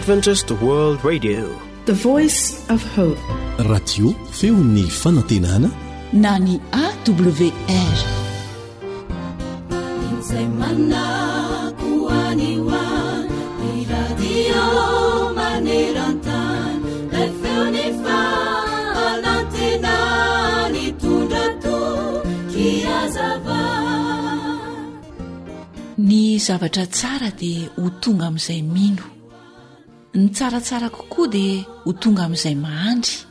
Adventist World Radio, the voice of hope. Radio feon'ny fanantenana na ny AWR. Ny zavatra tsara dia ho tonga amin'izay mino, ny tsaratsara kokoa dia ho tonga amin'izay mahandry,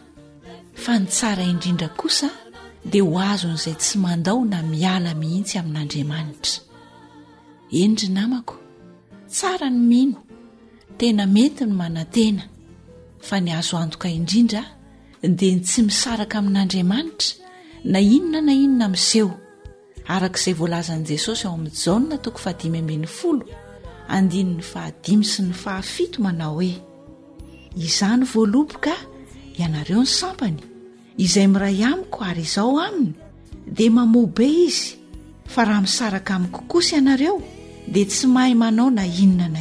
fa ny tsara indrindra kosa dia ho azon'izay tsy mandao na miala mihitsy amin'Andriamanitra. Endry namako, tsara ny mino, tena mety ny manantena, fa ny azo antoka indrindra dia ny tsy misaraka amin'Andriamanitra na inona miseho, arak'izay voalazan'i Jesosy ao amin'ny Jaona 5:10 andininy 5 sy ny 7 manao hoe: izany voaloboka ianareo ny sampany izay miray amiko ary izao aminy dia mamobe izy, fa raha misaraka amiko kosa ianareo dia tsy mahay manao na inona.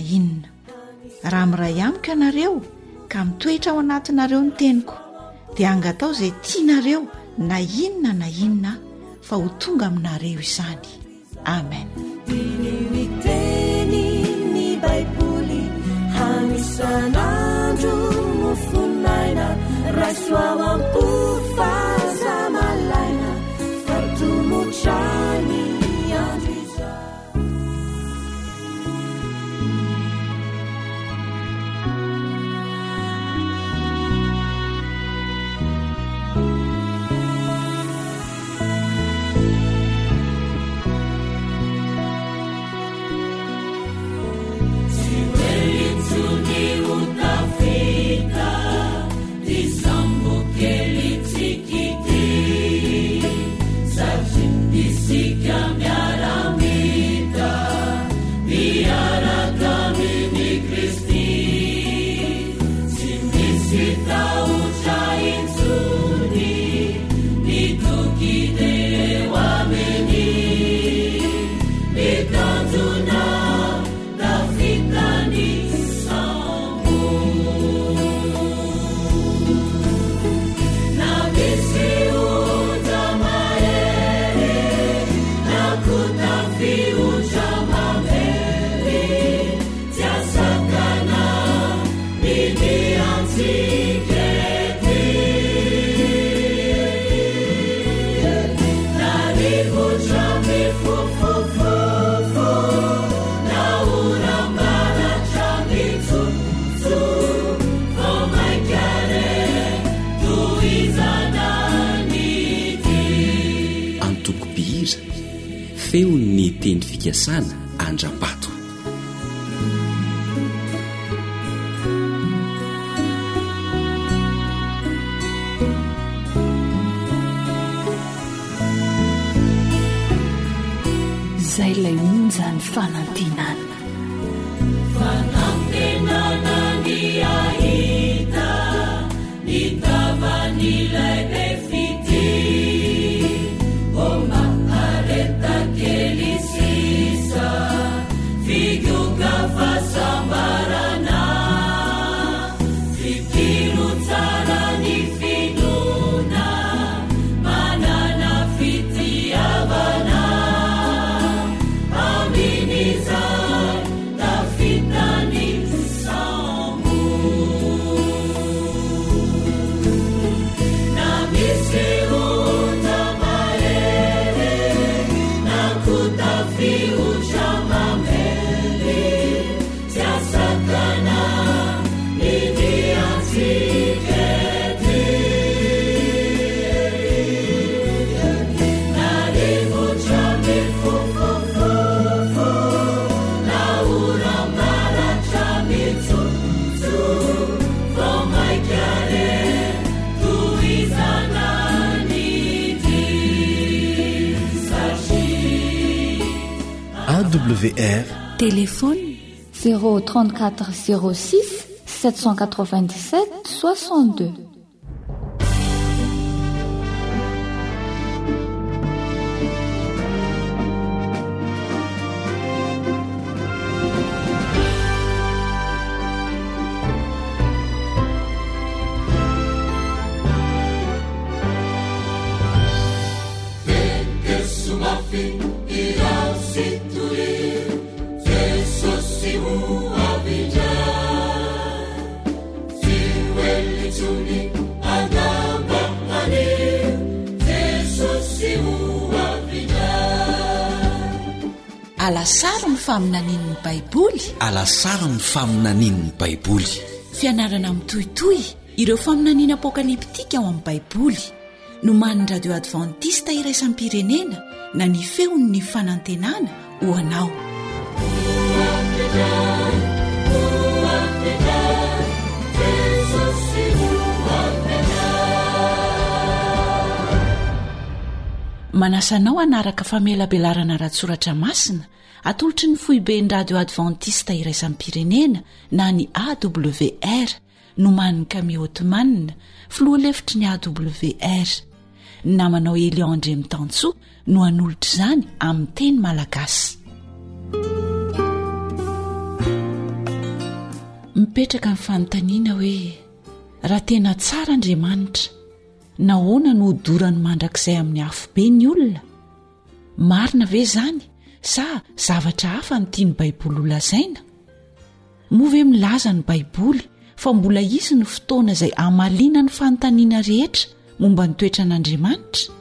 Raha miray amiko ianareo ka mitoetra ao anatinareo ny teniko dia angatao izay tianareo na inona fa ho tonga aminareo izany. Amen. Miteny ny Baiboly hanisan'andro mofonaina, rasoao am-pofazamalaina, fatomotrany andro izao. Feo ny teny fikasana Andrapato. Zay lay onja ny fanantenana. Fanantenana ny ahita, ny tavan'ilay be fity, kelisisa figuga fasambarana, fitiro tsara ny finona, manana fitiavana, amin'izay tafitany sambo. Na misy onda mahery na kutafihusha mameli, siasakana nini ansiketi, narivucha mifufufufu, na urambara cha mitsutsu, vomaikare tuizana niti sashi. AWR. Téléphone 034 06 797 62. afi irasituri Jesusi uavija siwelituni agambangani Jesusi uavija alasara ny faminanin'ny baiboly alasara ny faminanin'ny baiboly fianarana mitohitoy ireo faminaniana apokaliptika ao amin'ny baiboly no man'ny radio advantista iraisam-pirenena na ny feon'ny fanantenana ho anao manasanao anaraka famelabelarana ratsoratra masina atolotry ny foiben'ny radio advantista iraisam-pirenena na ny awr no man'ny kamiotomanina filoalefitry ny awr namanao Elion Andre Mitantsoa no anolotra izany amin'ny teny malagasy mipetraka ny fanontaniana hoe raha tena tsara Andriamanitra nahoana no hodorany mandrakizay amin'ny afobe ny olona marina ve zany sa zavatra hafa ny tiany baiboly holazaina moa ve milaza ny baiboly fa mbola isy ny fotoana izay amaliana ny fanontaniana rehetra momba ny toetran'Andriamanitra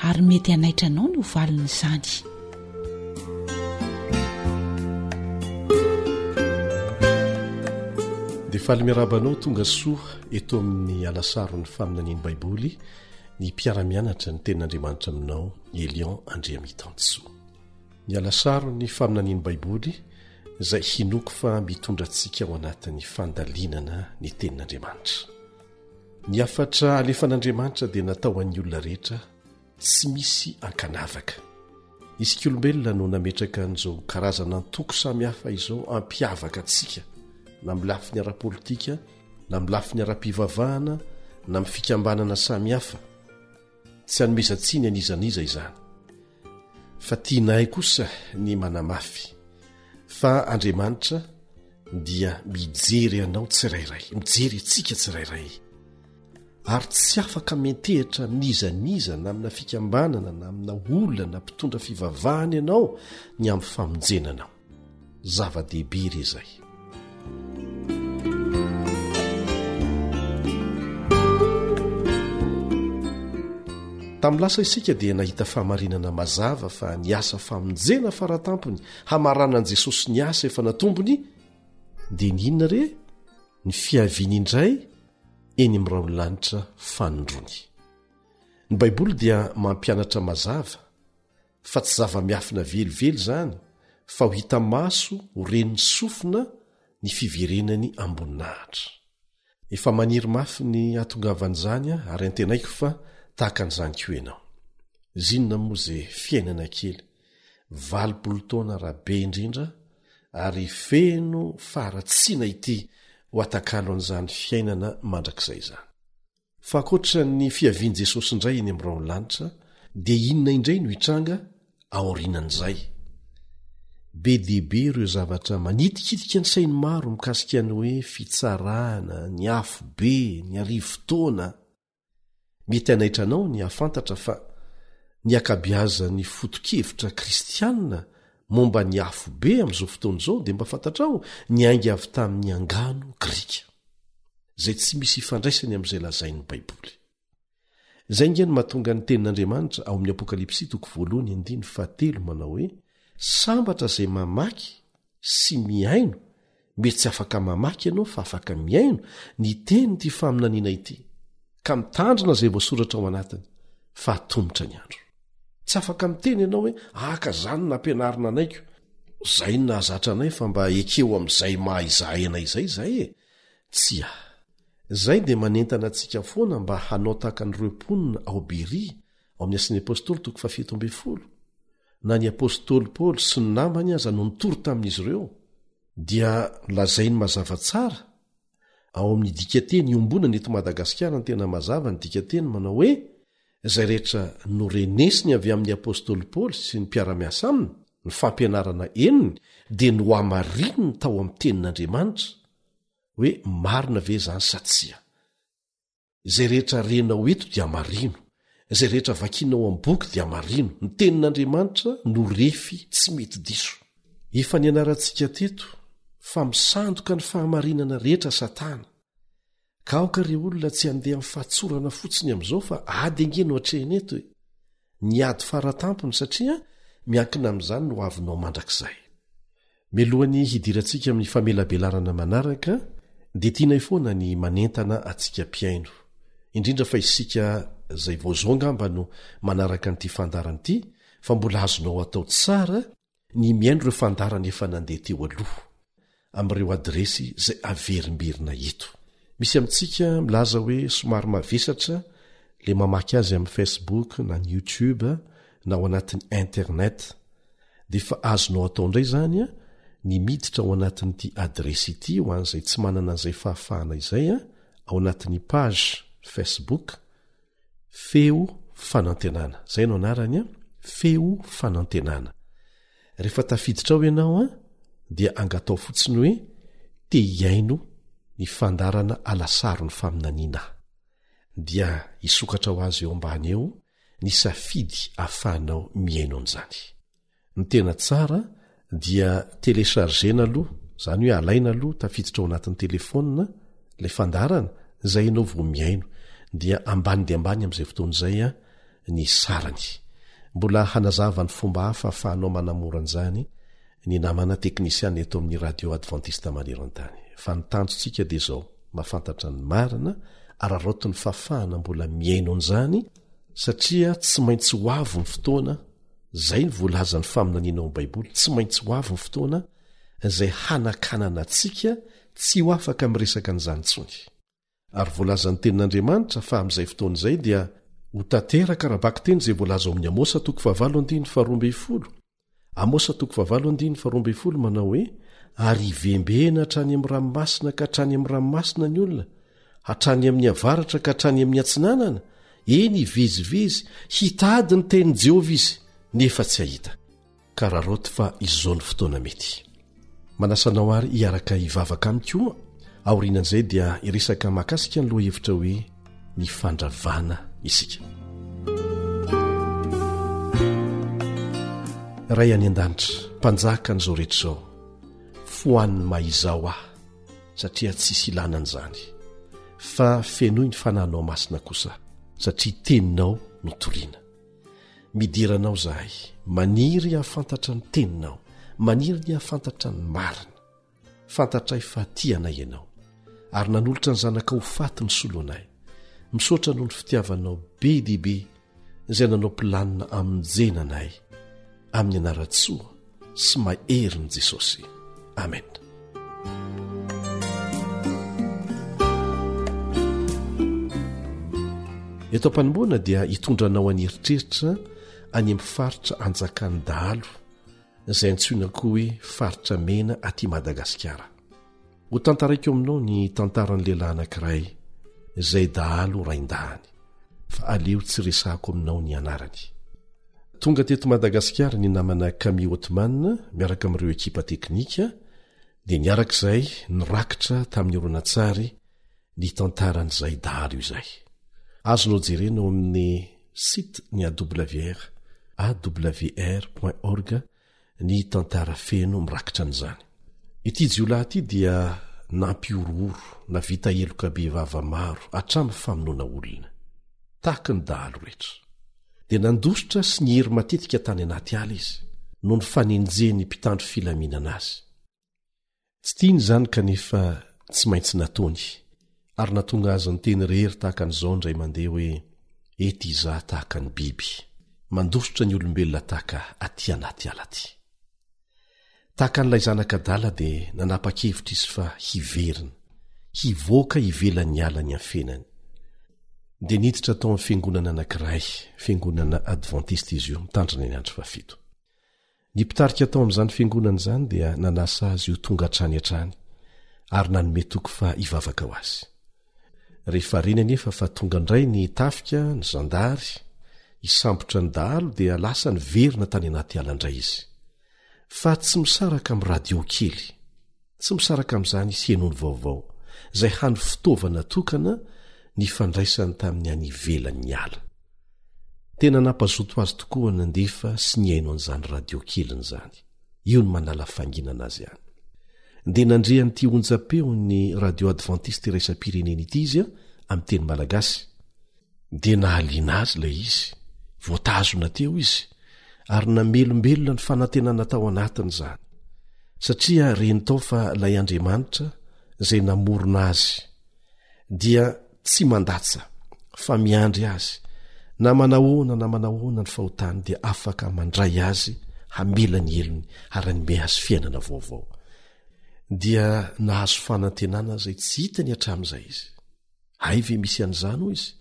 ary mety hanaitra anao ny hovalina izany dia faly miarabanao tonga soa eto amin'ny alasaron'ny faminaniany baiboly ny mpiara-mianatra ny tenin'Andriamanitra aminao Elion Andre Mitantsoa ny alasarony faminaniany baiboly izay hinoko fa mitondra antsika ao anatin'ny fandalinana ny tenin'Andriamanitra ny afatra alefan'Andriamanitra dia natao an'ny olona rehetra tsy misy ankanavaka isika olombelona no nametraka an'izao karazana antoko samihafa izao ampiavaka antsika na amin'ny lafiny ara-politika na amin'ny lafiny ara-pivavahana na amin'ny fikambanana samihafa tsy hanomezantsiny anizaniza izany fa tianay kosa ny manamafy fa Andriamanitra dia mijery anao tsirairay mijery antsika tsirairay ary tsy afaka mentehitra nizaniza na amina fikambanana na amina olona na mpitondra fivavahana ianao ny amin'ny famonjenanao zava-dehibe ry izay tamin'ny lasa isika dia nahita fahamarinana mazava fa ny asa famonjena faratampony hamaranan'i Jesosy ny asa efa natombony dia ny inona re ny fiaviany indray eny amin'ny raolanitra fanondrony ny baiboly dia mampianatra mazava fa tsy zava-miafina velively izany fa ho hita maso ho ren'ny sofina ny fiverenany amboninahitra efa maniry mafy ny atongavan'izany ary antenaiko fa tahaka an'izany koa ianao zinona moa izay fiainana kely 20 taona rahabe indrindra ary feno faratsiana ity ho atakalo an'izany fiainana mandrakizay izany fa akoatra ny fiavian' Jesosy indray eny amin'ny raolanitra dia inona indray no hitranga aorinan'izay be dibe ireo zavatra manitikitika ny sainy maro mikasika ny hoe fitsarana ny afobe ny arivo-taona mety anaitranao ny hafantatra fa ny akabiazany foto-kevitra kristianina momba ny afobe amin'izao fotoana izao dia mba fantatrao ny aingy avy tamin'ny angano grika izay tsy misy ifandraisany amin'izay lazain'ny baiboly izay ingeny mahatonga ny tenin'Andriamanitra ao amin'ny apokalipsy 1:7 manao hoe sambatra izay mamaky sy miaino mety tsy afaka mamaky ianao fa afaka miaino ny teny ty faminaniana ity ka mitandrina izay voasoratra ao anatiny fa atombotra ny andro tsy afaka miteny ianao hoe aka zany nampianarina anaiko izay no nahazatra anay fa mba ekeo amin'izay maha-izahay anay izay tsy izay dia manentana antsika foana mba hanao tahaka ny reponina ao Beria ao amin'ny Asin'ny Apôstôly 7:10 na ny apôstôly Paoly sy ny namany aza no nitory tamin'izy ireo dia lazainy mazava tsara ao amin'ny dikateny iombonana eto Madagasikara ny tena mazava ny dikateny manao hoe izay rehetra norenesiny avy amin'ny apôstôly Paoly sy ny mpiara-miasa aminy ny fampianarana eniny dia no hamarininy tao amin'ny tenin'Andriamanitra hoe marina ve zany satsia izay rehetra renao eto dia marino izay rehetra vakianao amin'ny boky dia marino, ny tenin'Andriamanitra no refy tsy mety diso. Efa nianarantsika teto fa misandoka ny fahamarinana rehetra Satana. Ka aoka ireo olona tsy handeha amin'ny fahatsorana fotsiny amin'izao fa ady angeno hatrehany eto hoe niady faratampony satria miankina amin'izany no avinao mandrakizay. Melohan'ny hidirantsika amin'ny famelabelarana manaraka dia tianay foana ny manentana atsika mpiaino, indrindra fa isika izay voazonga mba no manaraka n'ity fandarana ity fa mbola azonao atao tsara ny miaino ireo fandarana efa nandeha teo aloha amin'ireo adresy izay averimberina eto. Misy amintsika milaza hoe somary mavesatra le mamaky azy amin'ny Facebook na ny YouTube na ao anatin'ny internet dia fa azonao atao indray zany ny miditra ao anatin'ity adresy ity ho an'izay tsy manana an'izay fahafahana izay ao anatin'ny page Facebook Feo Fanantenana. Zay no anarany Feo Fanantenana. Rehefa tafiditra ao ianao dia angatao fotsiny hoe te hiaino ny fandarana alasaro ny faminaniana dia isokatra ho azy eo ambany eo ny safidy ahafahanao miaino an'izany. Ny tena tsara dia telechargena aloha, zany hoe alaina aloha tafiditra ao anatin'ny telefonina lay fandarana izay ianao vao miaino dia ambany dia ambany amin'izay fotoan'izay ny sarany. Mbola hanazava ny fomba hafa ahafahanao manamora an'izany ny namana teknisiany eto amin'ny radio Adventista maneran-tany. Fa ny tanjontsika dia izao mahafantatra ny marina araraoto ny fahafahana mbola miaino an'izany satria tsy maintsy ho avo ny fotoana zay ny voalaza ny faminaniana ao Baiboly, tsy maintsy ho avo ny fotoana izay hanakanana atsika tsy ho afaka miresaka an'izany intsony. Ary voalaza ny tenin'Andriamanitra fa amin'izay fotoan'izay dia ho tanteraka raha-baky teny izay voalaza ao amin'ny Amosa 4:12. Amosa 4:12 manao hoe ary ivembehana hatrany amin'ny ranomasina ka hatrany amin'ny ranomasina ny olona, hatrany amin'ny avaratra ka hatrany amin'ny atsinanana, eny ivezivezy hitady ny tenin'i Jehovah izy nefa tsy ahita. Ka raharoto fa izao ny fotoana mety. Manasanao ary hiaraka hivavaka amiko aorianan'izay dia iresaka mahakasika ny loha hevitra hoe ny fandravana isika. Ray any an-danitra, mpanjaka an'izao rehetra izao, foaniny mahizao aho satria tsisy ilanan'izany, fa fenoy ny fanahinao masina kosa satria teninao no toriana. Midiranao zahay, maniry hahafantatra ny teninao, maniry ny hahafantatra ny marina, fantatray fa tianay ianao, ary nanolotra ny zanaka ho faty ny soloanay, misaotra noho ny fitiavanao be dibe izay nanao mpilanina amin'ny jenanay, amin'ny anaratsoa sy maherin'i Jesosy. Amen. Eto am-panomboana dia hitondranao an'eritreritra any amin'ny faritra anjakan'ny dahalo izay antsoina koa hoe faritra mena aty Madagasikara. Ho tantaraiko aminao ny tantaran'ny lehilahy anankiray izay dahalo raindahany, fa aleo tsy resahako aminao ny anarany. Tonga teto Madagasikara ny namana Camille Otman miaraka amin'ireo ekipa teknika dia niarak'izay nirakitra tamin'ny oronan-tsary ny tantaran'izay dahalo izay. Azonao jerena ao amin'ny site ny awr.org ny tantara feno mirakitra an'izany. Ity jiolahy ity dia nampiorooro na vita eloka be vava maro hatramin'ny famonoana olona tahaka ny dahalo rehetra. Dia nandositra sy ny hery matetika tany anaty ala izy no ny fanenjeny mpitandro filaminana azy. Tsy tiany izany kanefa tsy maintsy nataony, ary natonga azy ny teny rehery tahaka an'izao indray mandeha hoe ety izaho tahaka ny biby, mandositra ny olombelona tahaka aty anaty ala ty. Tahaka n'ilay zanak'adala dia nanapa-kevitra izy fa hiverina, hivoaka hivelan'ny ala ny afenany. Dia niditra tao amin'ny fiangonana anankiray, fiangonana Adventista izy io, mitandrina ny andro 7. Ny mpitarika tao amin'izany fiangonana izany dia nanasa azy io tonga hatrany hatrany, ary nanome toko fa hivavaka ho azy. Rehefa reny anefa fa tonga indray ny tafika, ny zandary, hisambotra ny dahalo dia lasa niverina tany anaty ala indray izy. Fa tsy misaraka amin'ny radio kely, tsy misaraka amin'izany isy henony vaovao, izay hany fitaovana tokana ny fandraisany tamin'ny any ivelan'ny ala. tena nampazoto azy tokoa nandefa sy ny aino an'izany radio keliny zany. Io ny manala fanginana azy ihany. Dia nandrean'ity onjam-peo ny radio adventiste iraisam-pirenena ity izy amin'ny teny malagasy. Dia nahaliana azy ilay izy, voatazona teo izy, ary namelombelona ny fanantenana tao anatiny izany. Satria reny tao fa ilay Andriamanitra izay namorona azy dia tsy mandatsa fa miandry azy, na manahoana ny fahotany dia afaka mandray azy hamela ny elony ary hanome azy fiainana vaovao. Dia nahazo fanantenana izay tsy hitany hatramin'izay izy. Hay ve misy an'izany hoy izy?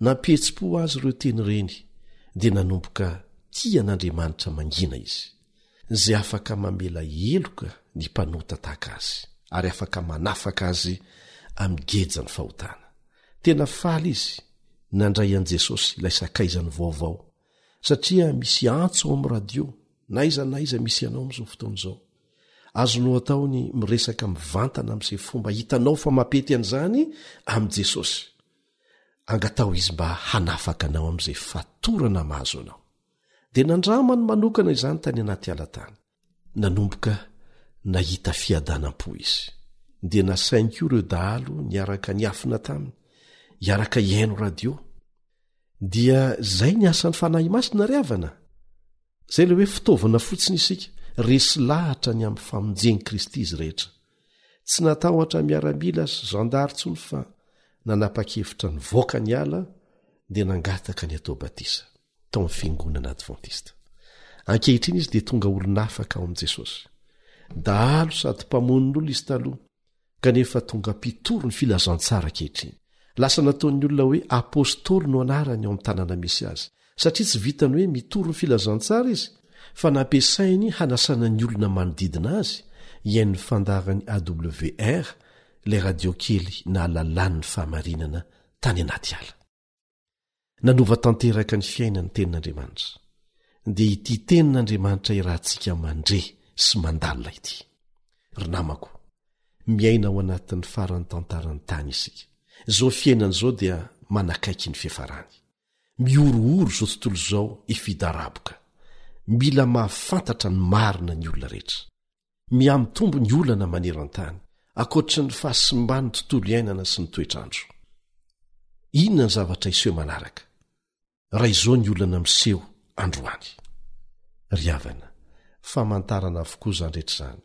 Nampihetsi-po azy ireo teny reny dia nanomboka tia n'Andriamanitra mangina izy, izay afaka mamela eloka ny mpanota tahaka azy ary afaka manafaka azy amin'ny gejany fahotana. Tena faly izy nandray an' Jesosy ilay sakaizany vaovao, satria misy antso ao amin'ny radio na iza misy ianao amin'izao fotoana izao. Azonao atao ny miresaka mivantana amin'izay fomba hitanao fa mapety an'izany amin'i Jesosy. Angatao izy mba hanafaka anao amin'izay fatorana mahazo anao. Dia nandramany manokana izany tany anaty alatany. Nanomboka nahita fiadanam-po izy. Dia nasaingo ireo dahalo niaraka niafina taminy, iaraka iaino radio. Dia zay ny asan'ny fanahy masina ry havana. Zay le hoe fitaovana fotsiny isika, resy lahatra ny amin'ny famonjeny Kristy izy rehetra. Tsy natahotra miaramila sy zandaritsony fa nanapa-kevitra ny voaka ny ala dia nangataka ny atao batisa tao amin'ny fiangonana Adventista. Ankehitriny izy dia tonga olona afaka ao amin'i Jesosy. Dahalo sady mpamonon'olona izy taloha, kanefa tonga mpitoro ny filazantsara ankehitriny. Lasa nataon'ny olona hoe apôstôly no anarany ao amin'ny tanàna misy azy, satria tsy vitany hoe mitoro ny filazantsara izy, fa nampiasainy hanasana ny olona manodidina azy iain'ny fandaran'ny AWR, ilay radio kely na lalàn'ny fahamarinana tany anaty ala. Nanova tanteraka ny fiainany tenin'Andriamanitra. Dia ity tenin'Andriamanitra irahantsika mandre sy mandalina ity. Ry namako, miaina ao anatin'ny faran'ny tantaran'ny tany isika. Izao fiainana izao dia manakaiky ny fiafarany. Miorooro izao tontolo izao ifidaraboka. Mila mahafantatra ny marina ny olona rehetra. Miamitombo ny olana maneran-tany, ankoatry ny fahasimbany ny tontolo iainana sy ny toetrandro. Inona ny zavatra iseho manaraka? Raha izao ny olana miseho androany. Ry havana, famantarana avokoa izany rehetra izany.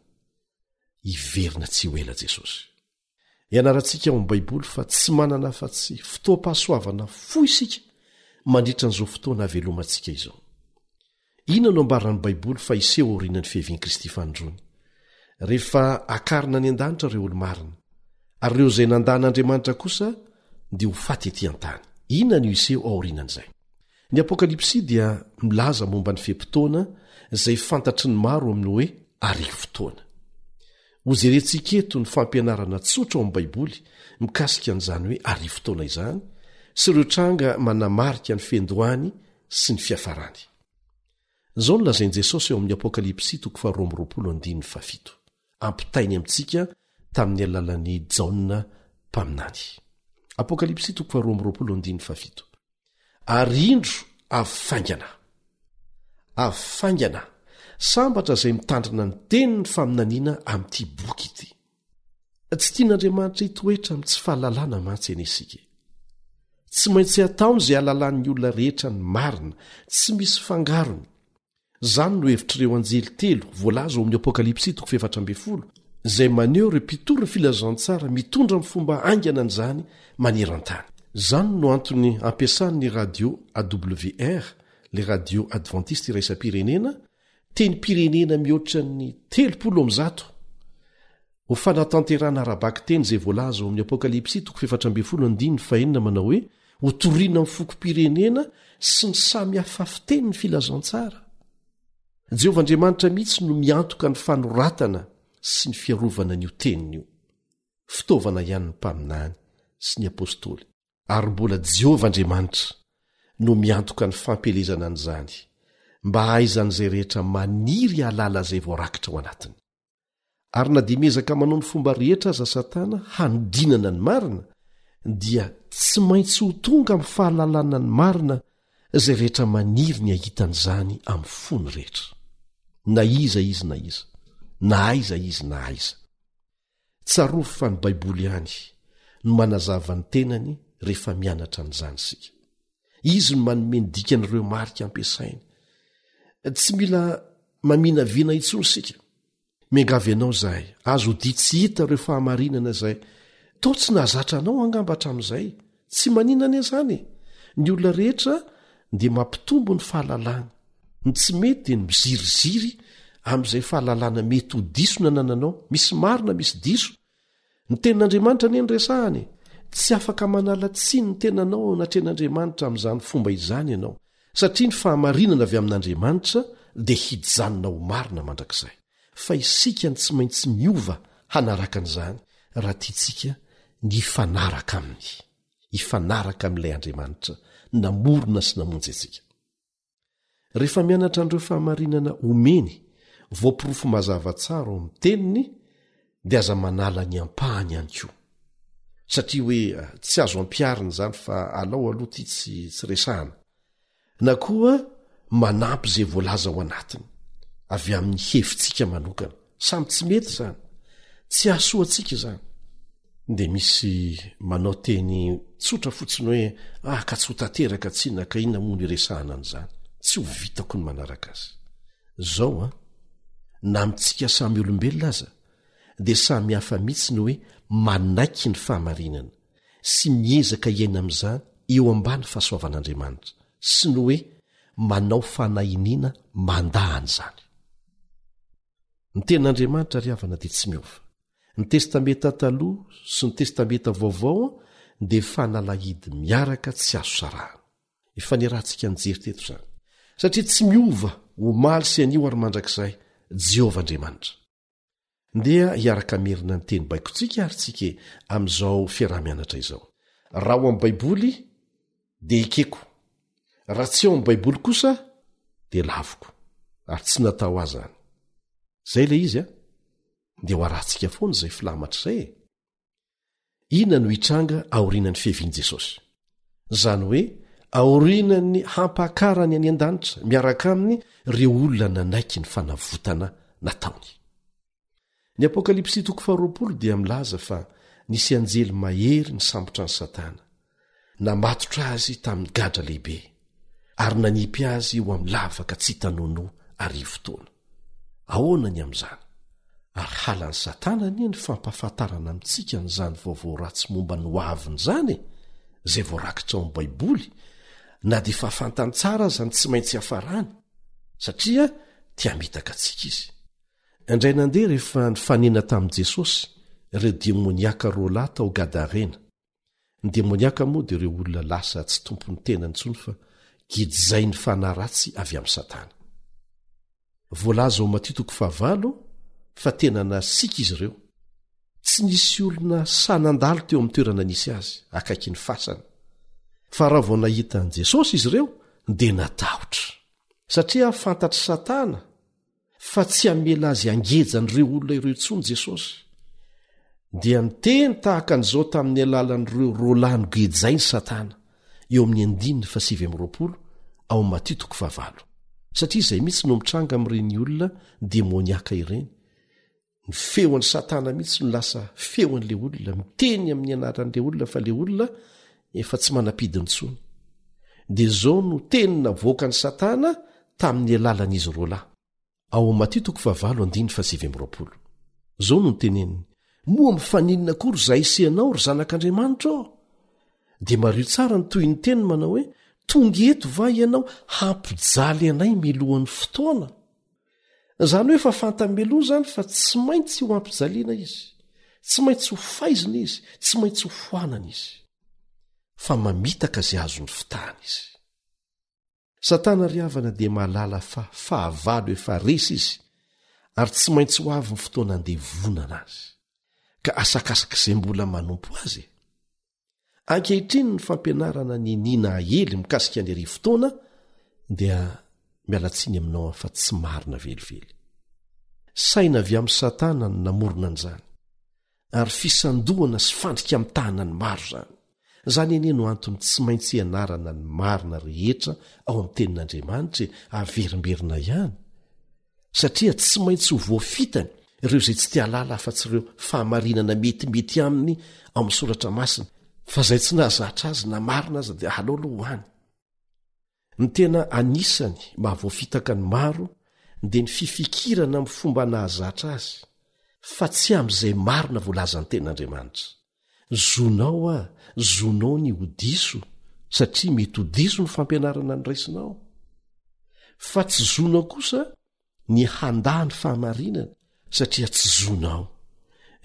Iverina tsy ho ela Jesosy. Ianarantsika ao amin'ny Baiboly fa tsy manana afa-tsy fotoam-pahasoavana fo isika mandritra n'izao fotoana havelomantsika izao. Inona no ambaran'ny Baiboly fa iseho aorianan'ny fihavian'i Kristy fanondrony? Rehefa akarina any an-danitra ireo olo-marina, ary ireo izay nandan'Andriamanitra kosa dia ho faty etỳ an-tany. Inona no iseho aorianan'izay? Ny Apokalipsy dia milaza momba ny feim-potoana izay fantatry ny maro amin'ny hoe arivo fotoana. Hojerentsika eto ny fampianarana tsotra ao amin'ny Baiboly mikasika an'izany hoe arivo fotoana izany sy ireo tranga manamarika ny fiandohany sy ny fiafarany. Izao no lazain'i Jesosy eo amin'ny Apokalipsy 2:7 ampitainy amintsika tamin'ny alalan'ny Jaona mpaminany. Apokalipsy 2:7 Arindro avafaingana. Avafaingana. Sambatra izay mitandrina ny teniny faminaniana amin'ity boky ity. Tsy tian'Andriamanitra hitoetra amin'ny tsy fahalalana mantsy enesika. Tsy maintsy ataony izay halalan'ny olona rehetra ny marina, tsy misy fangarony. Zany no hevitr'ireo anjely telo voalaza ao amin'ny Apokalipsy 4:7 izay maneho ireo mpitoro ny filazantsara mitondra amin'ny fomba aingana an'izany maneran-tany. Zany no antony ampiasan'ny radio AWR, le radio Adventiste iraisam-pirenena, teny pirenena mihoatra ny 300. Ho fanatanterana arabaky teny izay voalaza ao amin'ny Apokalipsy 4:7 manao hoe ho toriana amin'ny foko-pirenena sy ny samy hafafiteny ny filazantsara. Jehovah Andriamanitra mihitsy no miantoka ny fanoratana sy ny fiarovana n'io tenin'io. Fitaovana ihany ny mpaminany sy ny apôstôly. Ary mbola Jehovah Andriamanitra no miantoka ny fampelezana an'izany, mba hahaizan'izay rehetra maniry halala izay voarakitra ao anatiny. Ary na dia miezaka manao ny fomba rehetra aza Satana hanodinana ny marina, dia tsy maintsy ho tonga amin'ny fahalalana ny marina zay rehetra maniry ny ahitan'izany amin'ny fony rehetra, na iza izy na iza, na aiza izy na aiza. Tsarovy fa ny baiboly ihany no manazava ny tenany rehefa mianatra an'izany sika. Izy no manome ny dikan'ireo marika ampiasainy. Tsy mila mamina viana intsony sika. Miangavy ianao zahay, azo dia tsy hita ireo fahamarinana izay toa tsy nahazatra anao angambatra amin'izay. Tsy maninana izany. Ny olona rehetra dia mampitombo ny fahalalana. Ny tsy mety dia ny miziriziry amin'izay fahalalana mety ho diso na nananao, misy marina misy diso. Ny tenin'Andriamanitra anie ny resahany. Tsy afaka manala tsiny ny tenanao na tren'Andriamanitra amin'izany fomba izany ianao, satria ny fahamarinana avy amin'Andriamanitra dia hijanona ho marina mandrakizay. Fa isika ny tsy maintsy miova hanaraka an'izany raha tiantsika ny hifanaraka aminy, hifanaraka amin'ilay Andriamanitra namorona sy namonjy antsika. Rehefa mianatra an'ireo fahamarinana omeny voapirofo mazava tsara ao amin'ny teniny, dia aza manala ny ampahany ihany koa. Satria hoe tsy azo ampiarina izany fa alao aloha ty tsy resahana. Na koa manampy izay voalaza ao anatiny avy amin'ny hevintsika manokana. Samy tsy mety izany. Tsy ahasoantsika izany. Dia misy manao teny tsotra fotsiny hoe ka tsy ho tanteraka tsinona ka inona moa ny resahana an'izany. Tsy ho vitako ny manaraka azy. Zao na amintsika samy olombelona aza dia samy hafa mihitsy ny hoe manaiky ny fahamarinana sy miezaka iaina amin'izany eo ambany fahasoavan'Andriamanitra sy ny hoe manao fanahiniana mandahan'izany. Ny tenin'Andriamanitra ry havana dia tsy miova. Ny testamenta taloha sy ny testamenta vaovao dia fanalahidy miaraka tsy azo sarahana. Efa niarahantsika nijery teto izany. Satria tsy miova omaly sy anio ary mandrakizay Jehovah Andriamanitra. Ndia hiaraka merina ny teny baikotsika ary tsika amin'izao fiarah-mianatra izao. Raha ao amin'ny baiboly dia ekeko, raha tsy ao amin'ny baiboly kosa dia lavoko ary tsy natao azany. Zay le izy dia ho arahantsika foana izay filamatra izay. Inona no hitranga aorianan'ny fiavian'i Jesosy? Zany hoe aorianan'ny hampakarany any an-danitra miaraka aminy ireo olona nanaiky ny fanavotana nataony. Ny Apokalipsy 4 dia milaza fa nisy anjely mahery ny sambotra ny Satana, namatotra azy tamin'ny gadra lehibe ary nanipy azy ho amin'ny lavaka tsy tanono arivo-taona. Ahoana ny amin'izany? Ary halan'ny Satana anie ny fampahafantarana amintsika n'izany vaovao ratsy momba ny hoaviny izany izay voarakitra ao amin'ny baiboly, na dia fahafantany tsara azany tsy maintsy hafarany satria tia mitaka antsika izy. Indray nandeha rehefa nifanena tamin'i Jesosy ireo demoniaka roa lahy tao Gadarena. Ny demoniaka moa dia ireo olona lasa tsy tompony tena intsony fa gidizay ny fanahy ratsy avy amin'ny Satana. Voalaza ao Mateo 5 fa tena nasika izy ireo. Tsy nisy olona sanandalo teo amin'ny toerana nisy azy akaiky ny fasana. Fa raha vao nahita an'i Jesosy izy ireo dia natahotra. Satria fantatry Satana fa tsy hamela azy angejanyireo olona ireo intsony Jesosy. Dia niteny tahaka an'izao tamin'ny alalan'ireo roalahy nogejay ny Satana eo amin'ny 9:20 ao Mateo 5. Satria izay mihitsy no mitranga amin'ireny olona demoniaka ireny. Ny feon'ny Satana mihitsy no lasa feon'ilay olona miteny amin'ny anaran'ilay olona fa ilay olona efa tsy manapidiny intsony. Dia izao no teny navoaka ny Satana tamin'ny alalan'izy roalahy. Ao Mateo 5:20 zao no niteneniny: moa mifaninona kory izay isianao ry zanak'Andriamanitra ao? Dia mario tsara ny toy ny teny manao hoe tonga eto va ianao hampijaly anay milohan'ny fotoana. Izany hoe fa fantameloa izany fa tsy maintsy ho ampijaliana izy, tsy maintsy ho faizina izy, tsy maintsy ho foanana izy, fa mamitaka izay azony fitahana izy. Satana ry havana dia mahalala fa fahavalo efa resy izy ary tsy maintsy ho avy ny fotoana handevonana azy, ka asakasaka izay mbola manompo azy. Ankehitriny ny fampianarana ny nina ahely mikasika ny arivo-taona dia mialatsiny aminao fa tsy marina velively. Saina avy amin'ny Satana ny namorona an'izany, ary fisandohana sy fandrika amin'ny tahanany maro izany. zany ene no antony tsy maintsy ianarana ny marina rehetra ao amin'ny tenin'Andriamanitra averimberina ihany satria tsy maintsy ho voafitany ireo izay tsy tia lala afa-tsy ireo fahamarinana metimety aminy ao amin'ny soratra masina fa izay tsy nahazatra azy na marina aza dia aleoaloha hoany. Ny tena anisany mahavoafitaka ny maro dia ny fifikirana amin'ny fomba nahazatra azy fa tsy amin'izay marina voalazany tenin'Andriamanitra. Zonao ny hodiso satria mety hodiso ny fampianarana ny raisinao fa tsy zonao kosa ny handaa ny fahamarinana satria tsy zonao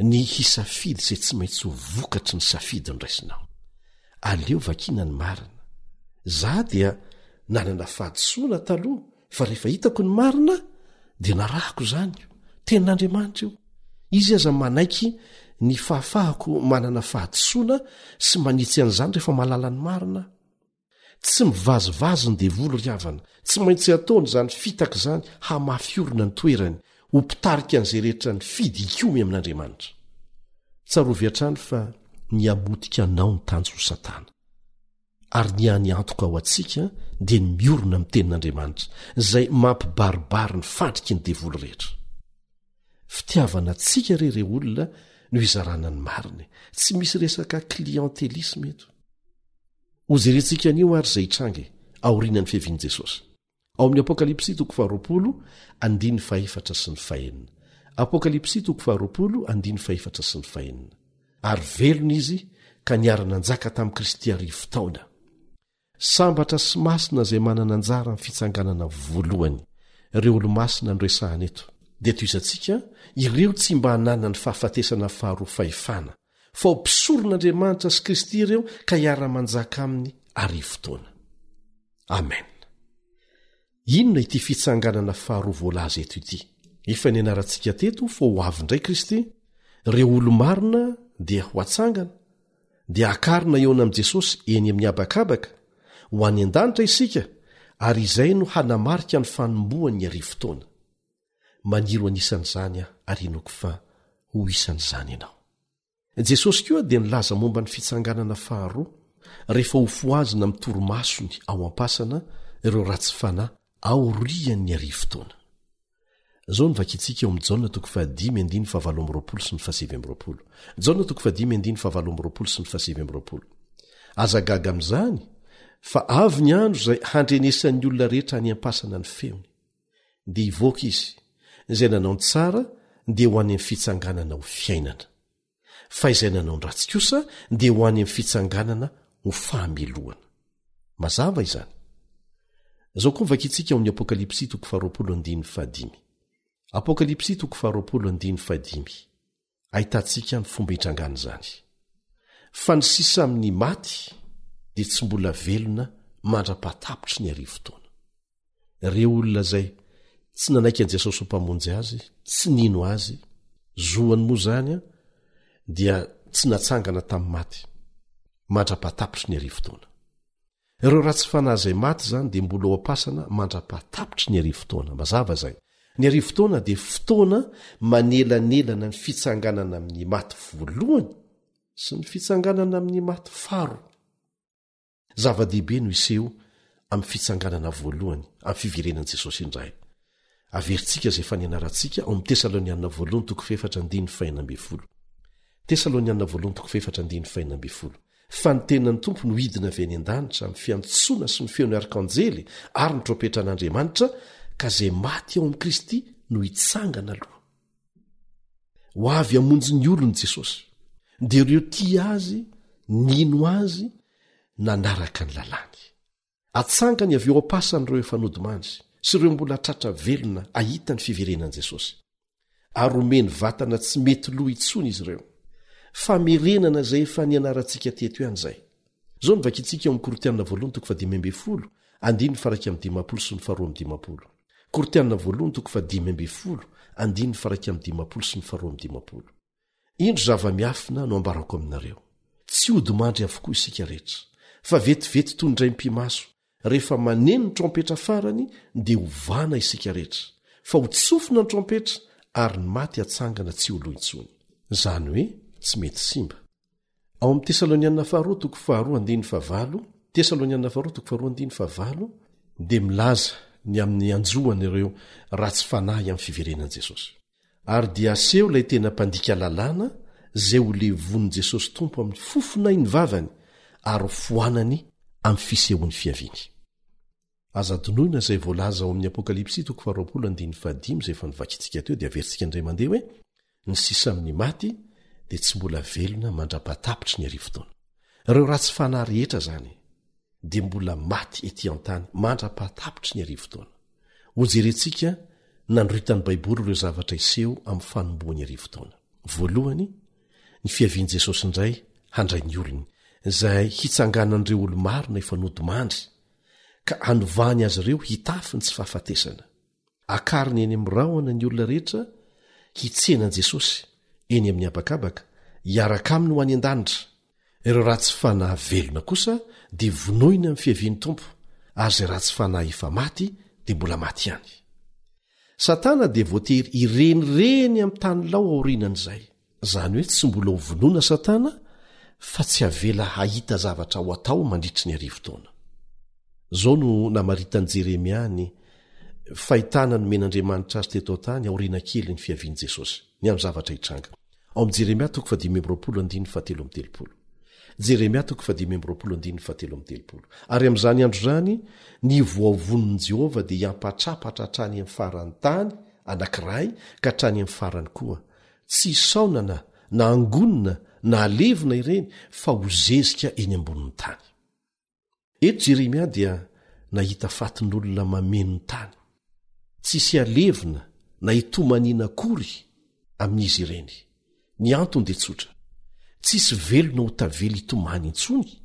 ny hisafidy izay tsy maintsy ho vokatry ny safidy ny raisinao. Aleo vakina ny marina. Za dia nanana fahadisoana taloha fa rehefa hitako ny marina dia narahako izany tenin'Andriamanitra io. Izy aza manaiky ny fahafahako manana fahadisoana sy manitsy an'izany rehefa malala ny marina. Tsy mivazivazy ny devolo ry havana, tsy maintsy ataony izany fitaka izany hamafiorina ny toerany ho mpitarika an'izay rehetra ny fidy ikomy amin'Andriamanitra. Tsarovy hatrany fa niamotika anao ny tanjo ho Satana ary ny any antoka ao antsika dia ny miorona amin'ny tenin'Andriamanitra izay mampibaribary ny fandriky ny devolo rehetra. Fitiavana antsika rere olona no izarana ny marina, tsy misy resaka kliantelisme eto. Ozerentsika anio ary izay hitrangy aorianan'ny fiavian'i Jesosy ao amin'ny Apokalipsy 20:4-5. Apokalipsy 20:4-5. Ary velona izy ka niara-nanjaka tamin'i Kristy arivo taona. Sambatra sy masina izay manana anjara amin'ny fitsanganana voalohany ireo olo-masina noresahana eto. Dia toy izantsika ireo tsy mba hanana ny fahafatesana faharoa fahefana fa ho mpisoron'Andriamanitra sy Kristy ireo ka hiara-manjaka aminy arivo taona. Amen. Inona ity fitsanganana faharoa voalaza eto ity? Efa nianarantsika teto fa ho avy indray Kristy, ireo olo-marina dia ho atsangana, dia akarina eo amin'i Jesosy eny amin'ny habakabaka ho any an-danitra isika ary izay no hanamarika ny fanombohan'ny arivo taona. Maniro anisan'izany ary inoko fa ho isan'izany ianao. Jesosy koa dia nilaza momba ny fitsanganana faharoa rehefa ho foazina amin'ny torimasony ao am-pasana ireo ratsy fanahy aorian'ny arivo taona. Zao ny vakitsika eo amin'ny Jaona 5:17-20. Jaona 5:17-20. Aza gaga amin'izany fa avy ny andro izay handrenesan'ny olona rehetra any am-pasana ny feony, dia hivoaka izy izay nanao ny tsara dia ho any amin'ny fitsanganana ho fiainana, fa izay nanao ny ratsy kosa dia ho any amin'ny fitsanganana ho fahamelohana. Mazava izany. Zao koa vakitsika ao amin'ny Apokalipsy 20:5. Apokalipsy 20:5. Ahitantsika ny fomba hitrangana izany. Fa ny sisa amin'ny maty dia tsy mbola velona mandra-patapitry ny arivo taona. Ireo olona izay tsy nanaiky an'i Jesosy ho mpamonjy azy, tsy nino azy, zoany moa izany dia tsy natsangana tamin'ny maty, mandra-patapitry ny arivo taona. Ireo ratsy fanahy izay maty izany dia mbola ao am-pasana mandra-patapitry ny arivo taona. Mazava izay. Ny arivo taona dia fotoana manelanelana ny fitsanganana amin'ny maty voalohany sy ny fitsanganana amin'ny maty faharoa. Zava-dehibe no iseho amin'ny fitsanganana voalohany amin'ny fiverenan'i Jesosy indray. Averintsika izay efa nianarantsika ao amin'ny Tesalonianina 2:4-5. Tesalonianina 2:4-5. Fa ny tenan'ny tompo no hidina avy any an-danitra amin'ny fiantsoana sy ny feon'ny arkanjely ary ny trompetra an'Andriamanitra ka izay maty ao amin'i Kristy no hitsangana aloha. Ho avy hamonjy ny olony Jesosy, dia ireo tia azy, nino azy, nanaraka ny lalàny. Atsangany avy eo am-pasany ireo efa nodimandry sy ireo mbola tratra velona ahita ny fiverenan'i Jesosy. Ary omeny vatana tsy mety loha intsony izy ireo. Famerenana izay efa nianarantsika teto ihany izay. Zao ny vakitsika eo amin'ny Korinthianina 2:12-15. Korinthianina 2:12-15. Indro zava-miafina no ambarako aminareo. Tsy hodimandry avokoa isika rehetra, fa vetivety toy ndray mpimaso rehefa maneno ny trompetra farany dia hovana isika rehetra, fa ho tsofina ny trompetra ary ny maty atsangana tsy ho loha intsony. Izany hoe tsy mety simba. ao amin'ny Tesalonianina faharoa toko faharoa andiny favalo, Tesalonianina faharoa toko faharoa andiny favalo, dia milaza ny amin'ny anjoana ireo ratsy fanahy amin'ny fiverenan'i Jesosy. Ary dia aseho ilay tena mpandika lalàna zay ho levonin' Jesosy tompo amin'ny fofonay ny vavany ary foanany amin'ny fisehoan'ny fiaviany. Aza donoina izay voalaza ao amin'ny Apokalipsy toko 20:5 zay efa nivakitsika teo dia averintsika indray mandeha hoe ny sisa amin'ny maty dia tsy mbola velona mandrapatapitry ny arivo-taona. Ireo ratsy fanahy rehetra zany dia mbola maty ety an-tany mandrapatapitry ny arivo-taona. Ho jerentsika nandroitan'ny Baiboly ireo zavatra iseho amin'ny fanomboan'ny arivo-taona. Voalohany, ny fiavian'i Jesosy indray handray ny olony izay hitsanganan'ireo olo-marina efa nodimandry ka hanovany azy ireo hitafy ny tsy fahafatesana. Akariny eny amin'ny rahona ny olona rehetra hitsenan'i Jesosy eny amin'ny habakabaka hiaraka aminy ho any an-danitra. Ireo ratsy fanahy velona kosa dia vonoina amin'ny fiavian'ny tompo ary izay ratsy fanahy efa maty dia mbola maty ihany. Satana dia voatery irenireny amin'ny tany lao aorinan'izay. Zany hoe tsy mbola ho vonoina Satana fa tsy havela hahita zavatra ho atao mandritry ny arivo-taona. Zao no namaritan'i Jeremia ny fahitana ny men'Andriamanitra azy teto tany aoriana kely ny fiavian'i Jesosy ny amin'ny zavatra hitranga. Ao amin'ny Jeremia 10:17. Jeremia 10:17. Ary amin'izany andro zany ny voavonin'i Jehova dia hiampatrapatra hatrany amin'ny farany tany anankiray ka hatrany amin'ny farany koa. Tsy isaonana na angonina na alevina ireny fa ho zezika eny ambonin'ny tany. Eto Jeremia dia nahita fatin'olona mameno ny tany. Tsisy alevina na hitomaniana akory amin'izy ireny. Ny antony dia tsotra. Tsisy velona ho tavely hitomany intsony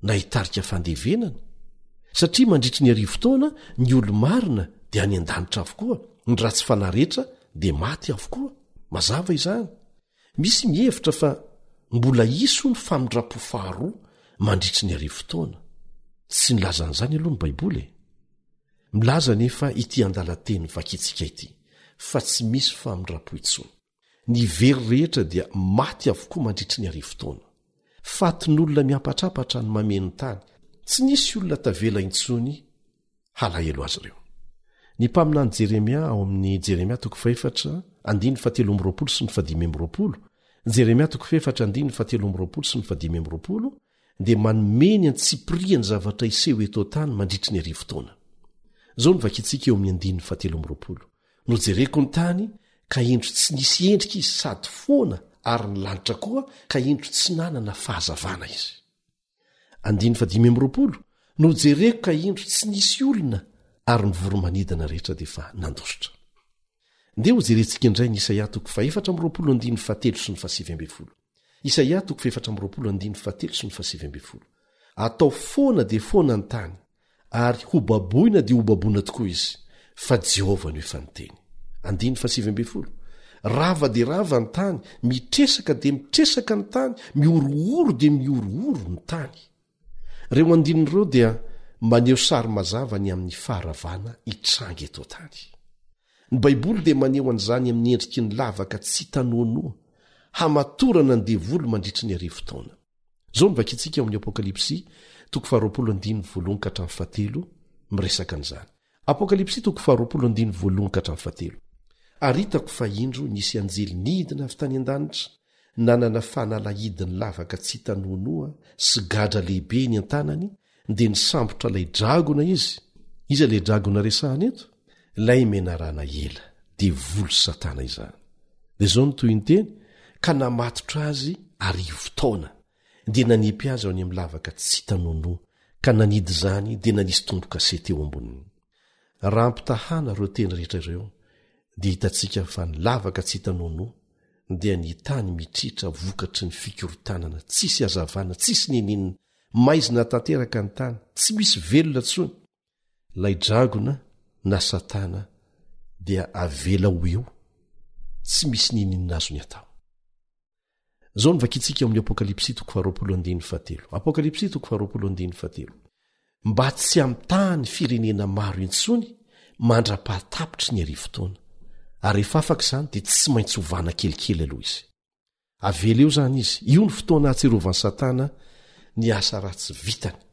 na hitarika fandevenana satria mandritry ny arivo-taona ny olo-marina dia any an-danitra avokoa, ny ratsy fanahy rehetra dia maty avokoa. Mazava izany. Misy mihevitra fa mbola iso ny famindra-po faharoa mandritry ny arivo-taona. Tsy nilazan'izany aloha ny Baiboly. Milaza nefa ity andalan-teny vakitsika ity fa tsy misy famindra-po intsony. Ny very rehetra dia maty avokoa mandritry ny arivo-taona. Fatin'olona miampatrapatra ny mameno tany. Tsy nisy olona tavela intsony halahelo azy ireo. Ny mpaminany Jeremia ao amin'ny Jeremia 4:17 sy 15. Jeremia 4:17 sy 15 dia manomeny antsipiriany zavatra iseho eto tany mandritry ny arivo-taona. Zao ny vakitsika eo amin'ny 17. Nojereko ny tany ka endro tsy nisy endrika izy sady foana ary ny lanitra koa ka endro tsy nanana fahazavana izy. 15. Nojereko ka endro tsy nisy olona ary ny voromanidina rehetra dia fa nandositra. Ndeha ho jerentsika indray ny Isaia 4:17 sy 17. Isaia 4:17 sy 17. Atao foana dia foana ny tany ary ho baboina dia ho baboina tokoa izy fa Jehova no efa niteny. 17. Rava dia rava ny tany, mitresaka dia mitresaka ny tany, miorooro dia miorooro ny tany. Ireo andinireo dia maneho sary mazava ny amin'ny faharavana hitranga eto tany. Ny Baiboly dia maneho an'izany amin'ny endriky ny lavaka tsy tanoanoa hamatorana ny devolo mandritry ny arivo-taona. Zao ny vakitsika ao amin'ny Apokalipsy 20:1-7 miresaka an'izany. Apokalipsy 20:1-7. Ary hitako fa indro nisy anjely nidina avy tany an-danitra nanana fanalahidiny lavaka tsy tanoanoa sy gadra lehibe ny an-tanany dia nisambotra ilay dragona izy. Iza ilay dragona resahana eto? Ilay menarana ela dia volo Satana izany. Dia zao ny toy ny teny ka namatotra azy arivo-taona dia nanipy azy ao any amin'ny lavaka tsy tanoanoa ka nanidy izany dia nanisy tombo-kasety eo amboniny. Raha ampitahana ireo teny rehetra ireo dia hitantsika fa ny lavaka tsy tanoanoa dia ny tany mitritra vokatry ny fikorotanana tsisy hazavana tsisy ninina maizina tanteraka ny tany tsy misy velona tsony. Ilay dragona na Satana dia avela ho eo tsy misy ninina azo ny atao. Zao ny vakitsika ao amin'ny Apokalipsy 20:7. Apokalipsy 20:7. Mba tsy amtany firenena maro intsony mandra-pahatapitry ny arivo-taona ary rehefa afaka izany dia tsy maintsy hovana kelikely aloha izy. avela eo zany izy io ny fotoana ahatserovan'ny satana ny asa ratsy vitany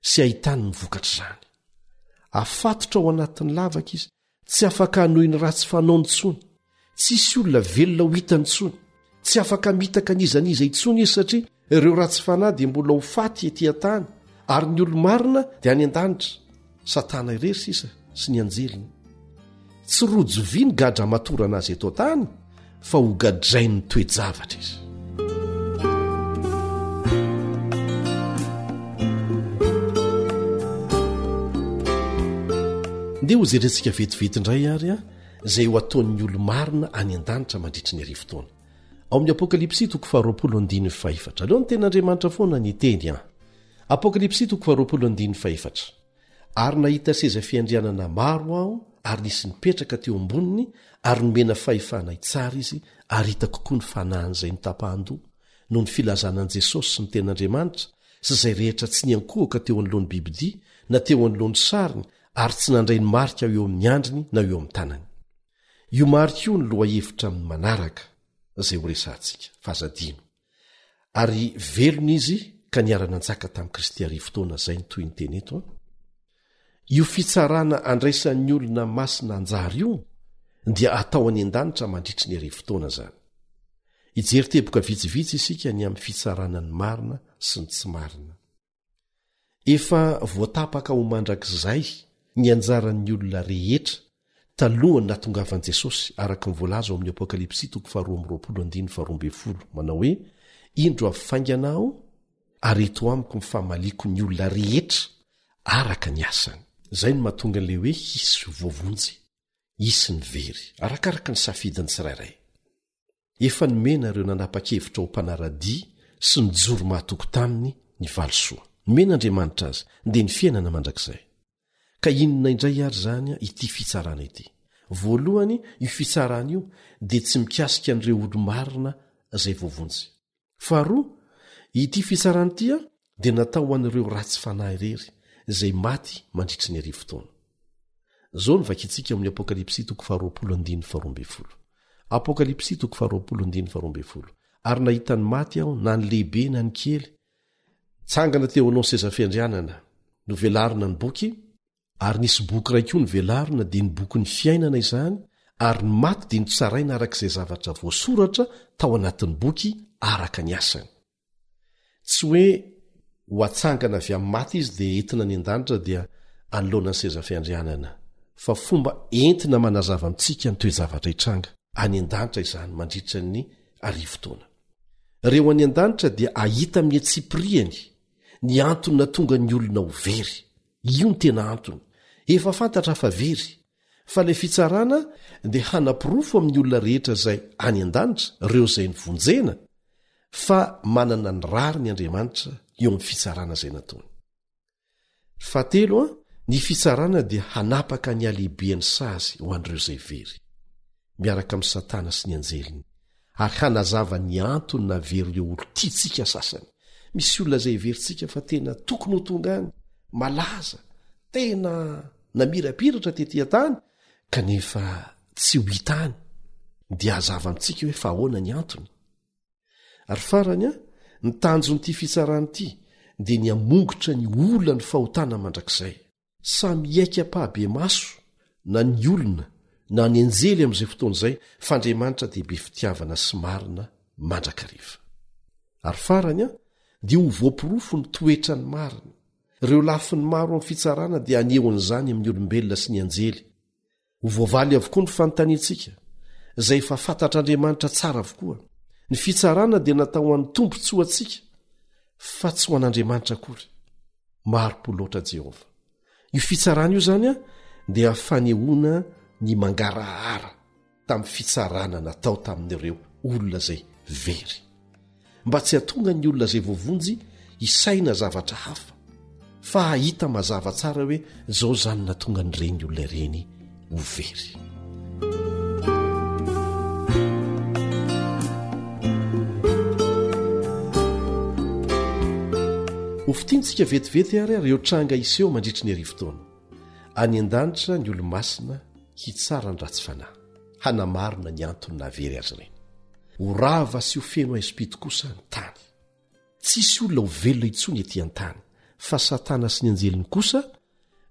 sy ahitany ny vokatra zany. Afatotra ao anatin'ny lavaka izy, tsy afaka hanohy ny ratsy fanaony tsony, tsisy olona velona ho hitany tsony, tsy afaka mitaka nizaniza itsony izy satria ireo ratsy fanahy dia mbola ho faty ety an-tany ary ny olo-marina dia any an-danitra. Satana irery sisa sy ny anjeliny tsy rojo vy ny gadra matorana azy eto an-tany fa ho gadrainy ny toe-javatra izy. ndeha ho jerentsika vetivety indray ary a izay ho ataon'ny olo-marina any an-danitra mandritry ny arivo-taona. Ao amin'ny Apokalipsy 2:4 aleo ny ten'Andriamanitra foana ny teny a. Apokalipsy 2:4 ary nahita seza fiandrianana maro aho ary nisy nipetraka teo amboniny ary nomena fahefana itsara izy ary hita kokoa ny fanahin'izay nitapahan-doha noho ny filazanan'i Jesosy sy ny ten'Andriamanitra sy izay rehetra tsy niankohaka teo anolohan'ny bibidia na teo anolohan'ny sariny ary tsy nandray ny marika eo amin'ny andriny na eo amin'ny tanany. Io marika io ny lohahevitra amin'ny manaraka izay ho resantsika fahazadino ary velona izy ka niara-nanjaka tamin'i Kristy arivo-taona izay ny toy ny teny eto a. Io fitsarana andraisan'ny olona masina anjara io dia atao any an-danitra mandritry ny arivo-taona zany. Ijery teboka vitsivitsy isika ny amin'ny fitsaranany marina sy ny tsy marina. Efa voatapaka ho mandrakizay ny anjaran'ny olona rehetra talohany natongavan'i Jesosy araka ny voalaza ao amin'ny Apokalipsy 2:12 manao hoe indro afaingana aho ary eto amiko mifamaliko ny olona rehetra araka ny asany. Izay no mahatonga an'ilay hoe hisy voavonjy, hisy ny very arakaraka ny safidiny tsirairay. Efa nomena ireo nanapa-kevitra ho mpanaradia sy ny joro mahatoko taminy ny valosoa. Nomena Andriamanitra azy dia ny fiainana mandrakizay. Ka inona indray ary zany ity fitsarana ity? Voalohany, io fitsarana io dia tsy mikasika an'ireo olo-marina izay voavonjy. Faharoa, ity fitsarana ity dia natao ho an'ireo ratsy fanahy irery izay maty mandritry ny arivo-taona. Zao ny vakintsika amin'ny Apokalipsy 2:12. Apokalipsy 2:12 ary nahitany maty aho na ny lehibe na ny kely tsangana teo anao seza fiandrianana no velarina ny boky ary nisy boky ray koa ny velarina dia ny boky ny fiainana izany ary ny maty dia nitsaraina arak'izay zavatra voasoratra tao anatin'ny boky araka ny asany. Tsy hoe ho atsangana avy amin'ny maty izy dia entina ny an-danitra dia anoloana ny seza fiandrianana fa fomba entina manazava amintsika ny toe-javatra hitranga any an-danitra izany mandritra ny arivo-taona. Reo any an-danitra dia ahita amin'ny atsipiriany ny antony na tonga ny olona ho very. Io ny tena antony efa fantatra fa very fa ilay fitsarana dia hanapirofo amin'ny olona rehetra izay any an-danitra ireo izay nyvonjena fa manana ny rary ny Andriamanitra eo amin'ny fitsarana izay nataony. Fahatelo ny fitsarana dia hanapaka ny alehibeany sazy ho an'ireo izay very miaraka amin'ny Satana sy ny anjeliny ary hanazava ny antony na very ireo olo tiantsika sasany. Misy olona izay veritsika fa tena tokony ho tonga any malaza tena namirapiratra tetỳ an-tany kanefa tsy ho hitany dia hazava amintsika hoe fa ahoana ny antony. Ary farany ny tanjon'ity fitsarana ity dia ny amongotra ny olona ny fahotana mandrakizay. Samy iaika pahabe maso na ny olona na ny anjely amin'izay fotoana izay fa Andriamanitra dia be fitiavana sy marina mandrakariva. Ary farany dia ho voapirofo ny toetra ny marina. Ireo lafiny maro amin'ny fitsarana dia anehoan'izany amin'ny olombelona sy ny anjely. Ho voavaly avokoa ny fanontaniantsika izay efa fantatr'Andriamanitra tsara avokoa. Ny fitsarana dia natao ho an'ny tompo tsy ho antsika fa tsy ho an'Andriamanitra akory. Maro-po loatra Jehova. Io fitsarana io zany dia fanehoana ny mangarahara tamin'ny fitsarana natao tamin'ireo olona izay very. Mba tsy hatonga ny olona izay voavonjy hisaina zavatra hafa fa hahita mazava tsara hoe zao zany natonga ny reny olona ireny ho very. Ho fitiantsika vetivety ary ireo tranga iseho mandritry ny arivo-taona. Any an-danitra ny olo-masina hitsara ny ratsy fanahy hanamarina ny antony nahavery azy ireny. ho rava sy ho feno aizipito kosa ny tany. Tsisy olona ho velona intsony ety an-tany, fa Satana sy ny anjeliny kosa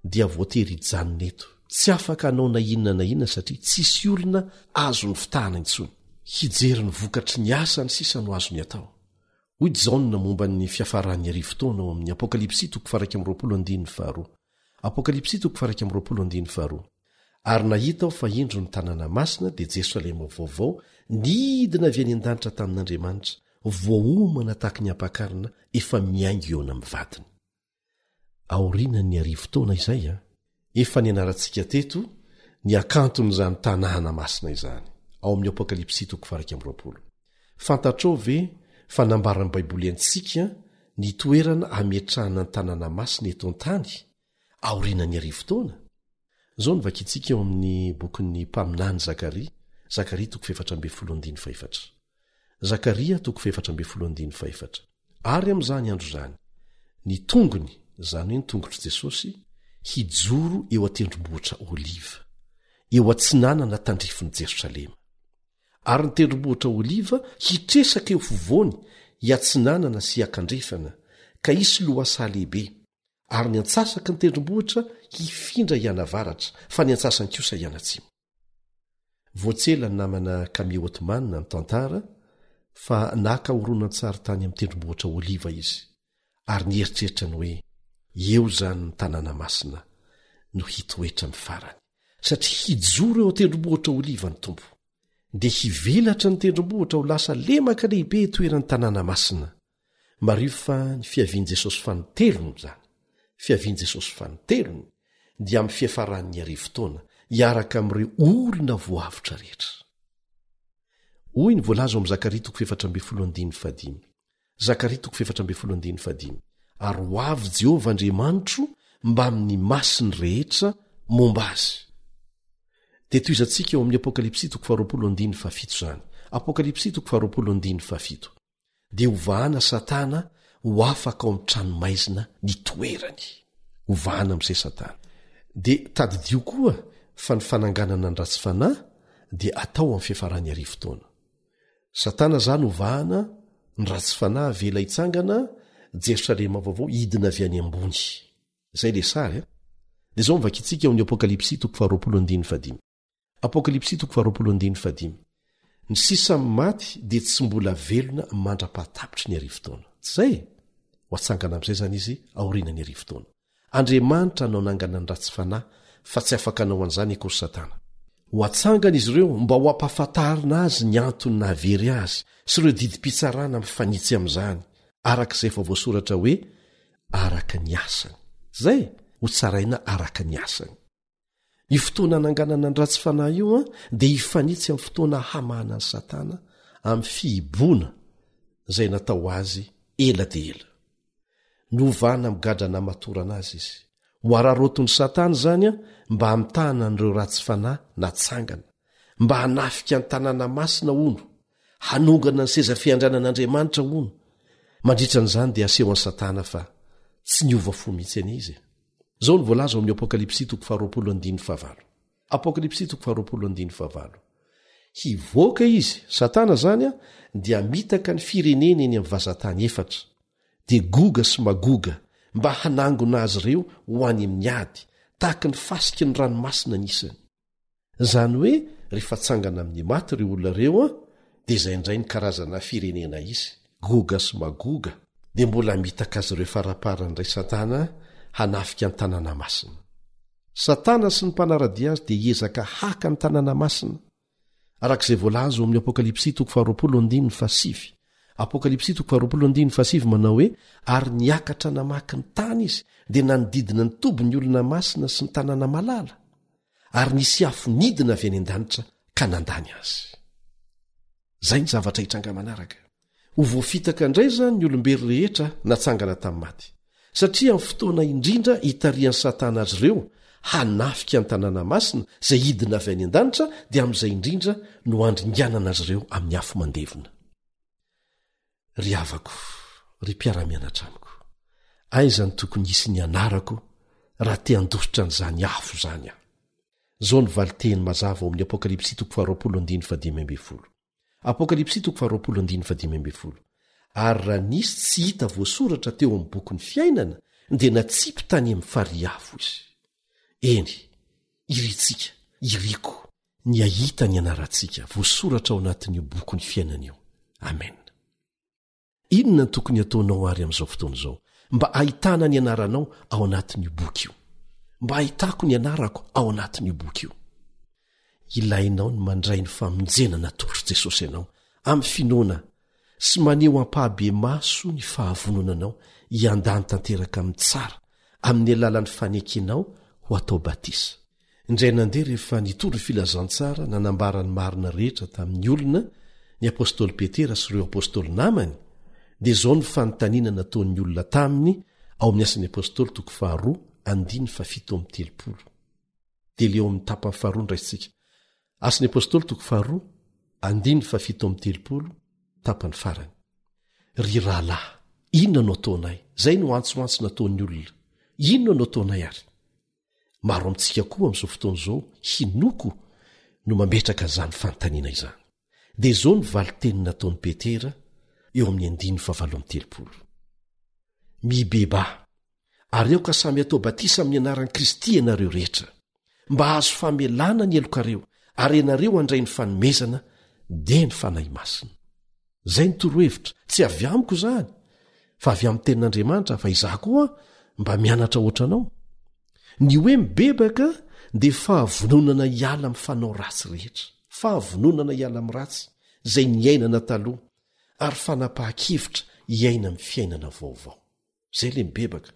dia voatery hijanona eto. Tsy afaka hanao na inona satria tsisy olona azo ny fitahana intsony. Hijery ny vokatry ny asa ny sisa no azony atao. Hoy Jaona momba ny fiafaran'ny arivo-taona ao amin'ny Apokalipsy 1:12. Apokalipsy 1:12. Ary nahita aho fa indro ny tanàna masina dia Jerosalema vaovao nidina avy any an-danitra tamin'Andriamanitra, voaomana tahaka ny ampakarina efa miaingo eo na mivadiny. Aorianany arivo-taona izay efa ny anarantsika teto ny akanton'izany tanàna masina izany ao amin'ny Apokalipsy 1:20. Fantatrao ve fa nambaran'ny Baiboly antsika ny toerana ametrahana ny tanàna masina eto an-tany aorianany arivo-taona? Zao ny vakitsika eo amin'ny bokin'ny mpaminany Zakaria, Zakaria 4:14. Zakaria 4:14. Ary amin'izany andro zany, ny tongony, zany hoe ny tongotry Jesosy, hijoro eo an-tendrombohitra Oliva, eo atsinanana tandrifin'ny Jerosalema. Ary ny tendrombohitra Oliva hitresaka eo fovoany hiatsinanana sy hiakandrefana, ka hisy loasa lehibe. Ary ny antsasaka ny tendrombohitra hifindra hianavaratra, fa ny antsasany kosa hianatsimo. Voatsela ny namana Camille Hotman ny tantara fa naka horonan-tsary tany amin'ny tendrombohitra Oliva izy, ary nieritreritra ny hoe eo zany ny tanàna masina no hitoetra amin'ny farany, satria hijoro eo an-tendrombohitra Oliva ny tompo, dia hivelatra ny tendrombohitra ho lasa lemaka lehibe toeran'ny tanàna masina. Marivy fa ny fiavian' Jesosy fanitelony zany, fiavian' Jesosy fanitelony dia amin'ny fiafaran'ny arivo-taona hiaraka amin'ireo olona voavitra rehetra. Hoy ny voalaza ao amin'ny Zakaria 4:15. Zakaria 4:15. Ary ho avy Jehovah Andriamanitro mba amin'ny masiny rehetra momba azy. Dia toizantsika eo amin'ny Apokalipsy 20:7 zany. Apokalipsy 20:7. Dia hovahana Satana ho afaka ao amin'ny tranomaizina ny toerany. Hovahana amin'izay Satana. Dia tadidio koa fa ny fananganana ny ratsy fanahy dia atao amin'ny fiafaran'ny arivo-taona. Satana zany hovahana ny ratsy fanahy vela hitsangana Jerosalema vaovao hidina avy any ambony. Zay le sary. Dia zao mivakitsika eo amin'ny Apokalipsy 20:9. Apokalipsy 20:9. Ny sisa maty dia tsy mbola velona mandra-pahatapitry ny arivo-taona. Zay ho atsangana amin'izay zany izy aorianany arivo-taona. Andriamanitra anao nangana ny ratsy fanahy fa tsy afaka anao an'izany akory Satana. Ho atsangana izy ireo mba ho ampahafantarina azy ny antony nahavery azy sy ireo didim-pitsarana mifanitsy amin'izany, arak'izay fa voasoratra hoe araka ny asany. Zay ho tsaraina araka ny asany. Ny fotoana nanganana ny ratsy fanahy io dia hifanitsy amin'ny fotoana hamahana ny Satana amin'ny fihiboana izay natao azy ela dia ela. Novana migadra namatorana azy izy. Ho ararotony Satana zany mba hamitahana an'ireo ratsy fanahy natsangana, mba hanafika ny tanàna masina ono, hanongana ny seza fiandranan'Andriamanitra ono. Mandritra n'izany dia aseho an'ny Satana fa tsy niova fo mihitsy any izy. Zao ny voalaza ao amin'ny Apokalipsy 20:9. Apokalipsy 20:9. Hivoaka izy, Satana zany dia mitaka ny firenena eny amin'ny vazantany efatra, dia goga sy magoga mba hanangona azy ireo ho any amin'ny ady, tahaka ny fasiky ny ranomasina nisany. Zany hoe rehefa tsangana amin'ny maty ireo olona ireo dia izay indray ny karazana firenena izy, goga sy magoga, dia mbola mitaka azy ireo faraparany ray Satana hanafika ny tanàna masina. Satana sy ny mpanaradia azy dia hiezaka haka ny tanàna masina. Arak'izay voalaza ao amin'ny Apokalipsy 20:7. Apokalipsy 20:7 manao hoe ary niakatra namaky ny tany izy dia nanodidina ny tobiny olona masina sy ny tanàna malala, ary nisy afo nidina avy any an-danitra ka nandany azy. Zay ny zavatra hitranga manaraka. Ho voafitaka indray zany ny olombelo rehetra natsangana tamin'ny maty, satria amin'ny fotoana indrindra hitarian'ny Satana azy ireo hanafika ny tanàna masina izay hidina avy any an-danitra, dia amin'izay indrindra no andringanana azy ireo amin'ny afo mandevona. Ry havako, ry mpiara-mianatra amiko, aiza ny tokony hisy ny anarako raha te handositra n'izany afo zany aho? Zao ny valiteny mazava ao amin'ny Apokalipsy 20:9. Ary raha nisy tsy hita voasoratra teo amin'ny bokyny fiainana dia natsipy tany amin'ny fariafo izy. Eny, iritsika, iriko, ny ahita ny anarantsika voasoratra ao anatin'io bokyny fiainana io. Amen. Inona ny tokony ataonao ary amin'izao fotoana izao mba ahitana ny anaranao ao anatin'io boky io? Mba ahitako ny anarako ao anatin'io boky io? Ilainao ny mandray ny famonjena nataotry Jesosy ianao amin'ny finoana sy maneho ampahabe maso ny fahavononanao iandany tanteraka amin'ny tsara amin'ny alalan'ny fanekenao ho atao batisa. Indray nandeha rehefa nitondro filazantsara nanambarany marina rehetra tamin'ny olona ny apôstôly Petera sy ireo apôstôly namany, dia izao ny fanontaniana nataon'ny olona taminy ao amin'ny asan'ny apôstôly 2:7-30. Dia leo amin'ny tapany faharoa ndraisitsika. Asan'ny apôstôly 2:7-30 tapany farany. Ry rahalahy, inona no ataonay? Zay no antsoantso nataon'ny olona. Inona no ataonay ary? Maro amintsika koa amin'izao fotoana izao hinoko no mametraka izany fanontaniana izany. Dia izao ny valiteny nataon'i Petera eo amin'ny 9:30. Mibeba, ary eo ka samy atao batisa amin'ny anaran'i Kristy ianareo rehetra, mba hahazo famelana ny elokareo, ary ianareo handray ny fanomezana dia ny fanahy masina. Zay ny torohevitra, tsy avy amiko izany, fa avy amin'ny tenin'Andriamanitra, fa izaho koa mba mianatra ohatranao. Ny hoe mibebaka dia fahavononana hiala amin'ny fanao ratsy rehetra, fahavononana hiala amin'ny ratsy izay niainana taloha, ary fanapahan-kevitra hiaina amin'ny fiainana vaovao. Zay le mibebaka.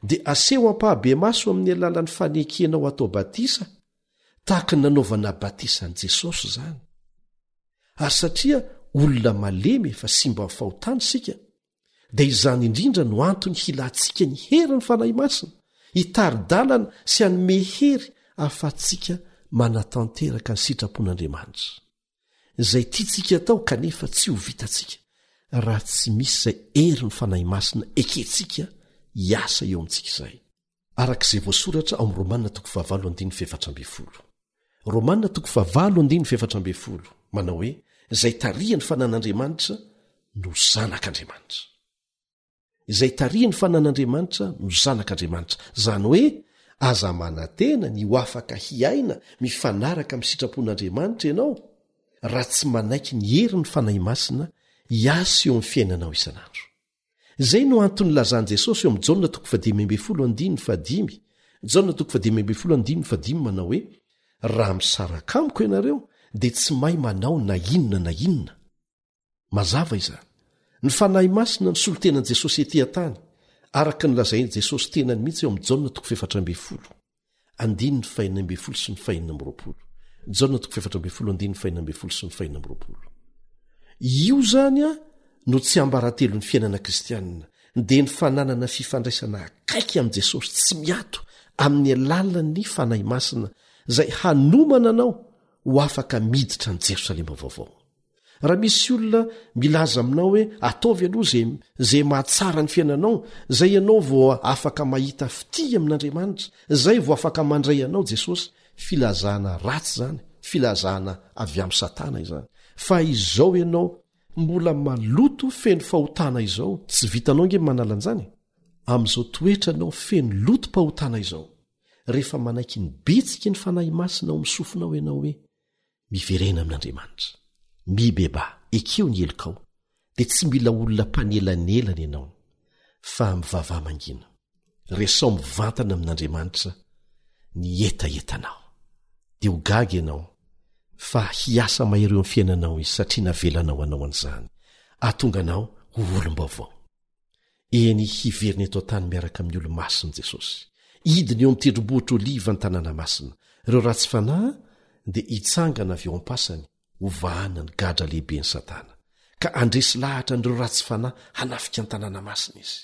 Dia aseho ampahabe maso amin'ny alalan'ny fanekenao atao batisa, tahaka ny nanaovana batisan'i Jesosy izany. Ary satria olona malemy efa simba amin'ny fahotana sika, dia izany indrindra no antony hilantsika ny hery ny fanahy masina, hitari-dalana sy hanome hery ahafahantsika manatanteraka ny sitrapon'Andriamanitra. Izay tiantsika atao kanefa tsy ho vitantsika raha tsy misy izay hery ny fanahy masina ekentsika hiasa eo amintsika izay. Arak'izay voasoratra ao amin'ny Romanina 5:7-8. Romanina 5:7-8 manao hoe, izay tarihany fanan'Andriamanitra no zanak'Andriamanitra. Izay tarihany fanan'Andriamanitra no zanak'Andriamanitra. Zany hoe, aza manantena ny ho afaka hiaina mifanaraka amin'ny sitrapon'Andriamanitra ianao raha tsy manaiky ny hery ny fanahy masina hiasa eo amin'ny fiainanao isanandro. Izay no antony lazan'i Jesosy eo amin'ny Jaona 10:5. Jaona 10:5 manao hoe, raha misaraka amiko ianareo dia tsy mahay manao na inona na inona. Mazava izany. Ny fanahy masina ny solotenan'i Jesosy ety an-tany, araka ny lazain'i Jesosy tenany mihitsy eo amin'ny Jaona 14:20. Jaona 14:20. Io zany no tsy ambaratelon'ny fiainana kristianina, dia ny fananana fifandraisana akaiky amin'i Jesosy tsy miato amin'ny alalan'ny fanahy masina izay hanomana anao ho afaka miditra ny Jerosalema vaovao. Raha misy olona milaza aminao hoe ataovy aloha zay mahatsara ny fiainanao, zay ianao vao afaka mahita fity amin'Andriamanitra, zay vao afaka mandray anao Jesosy, filazana ratsy zany, filazana avy amin'ny Satana izany. Fa izao ianao mbola maloto feno fahotana izao, tsy vitanao nge manala an'izany. Amin'izao toetra anao feno lotom-pahotana izao, rehefa manaiky ny betsika ny fanahy masina ao misofinao ianao hoe miverena amin'Andriamanitra. Mibeba, ekeo ny elokao, dia tsy mila olona mpanelanelana ianao, fa mivava mangina. Resao mivantana amin'Andriamanitra ny etaetanao. Dia ho gaga ianao, fa hiasa mahery eo amin'ny fiainanao izy satria navelanao anao an'izany. Ahatonga anao ho olom-baovao. Eny hiverina eto an-tany miaraka amin'ny olo-masina Jesosy. Idiny eo amin'ny tendrombohitra Oliva ny tanàna masina. Ireo ratsy fanahy dia hitsangana avy eo am-pasany ho vahana ny gadra lehiben'ny Satana, ka andresy lahatra n'ireo ratsy fanahy hanafika ny tanàna masina izy.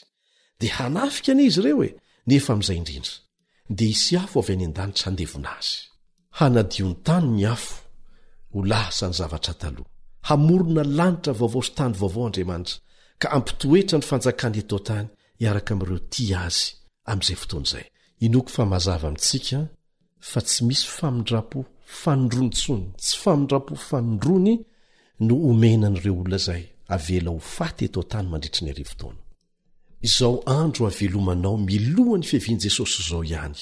Dia hanafika ny izy ireo nefa amin'izay indrindra dia hisy afo avy any an-danitra handevona azy. Hanadio ny tany ny afo ho lasa ny zavatra taloha, hamorona lanitra vaovao sy tany vaovao Andriamanitra, ka ampitoetra ny fanjakany eto an-tany iaraka amin'ireo tia azy amin'izay fotoan'izay. Inoko fa mazava amintsika fa tsy misy famindrapo fanondrony tsony, tsy famindrapo fanondrony no omenan'ireo olona izay avela ho faty eto tany mandritry ny arivo-taona. Izao andro avelomanao milohany fiavian' Jesosy izao ihany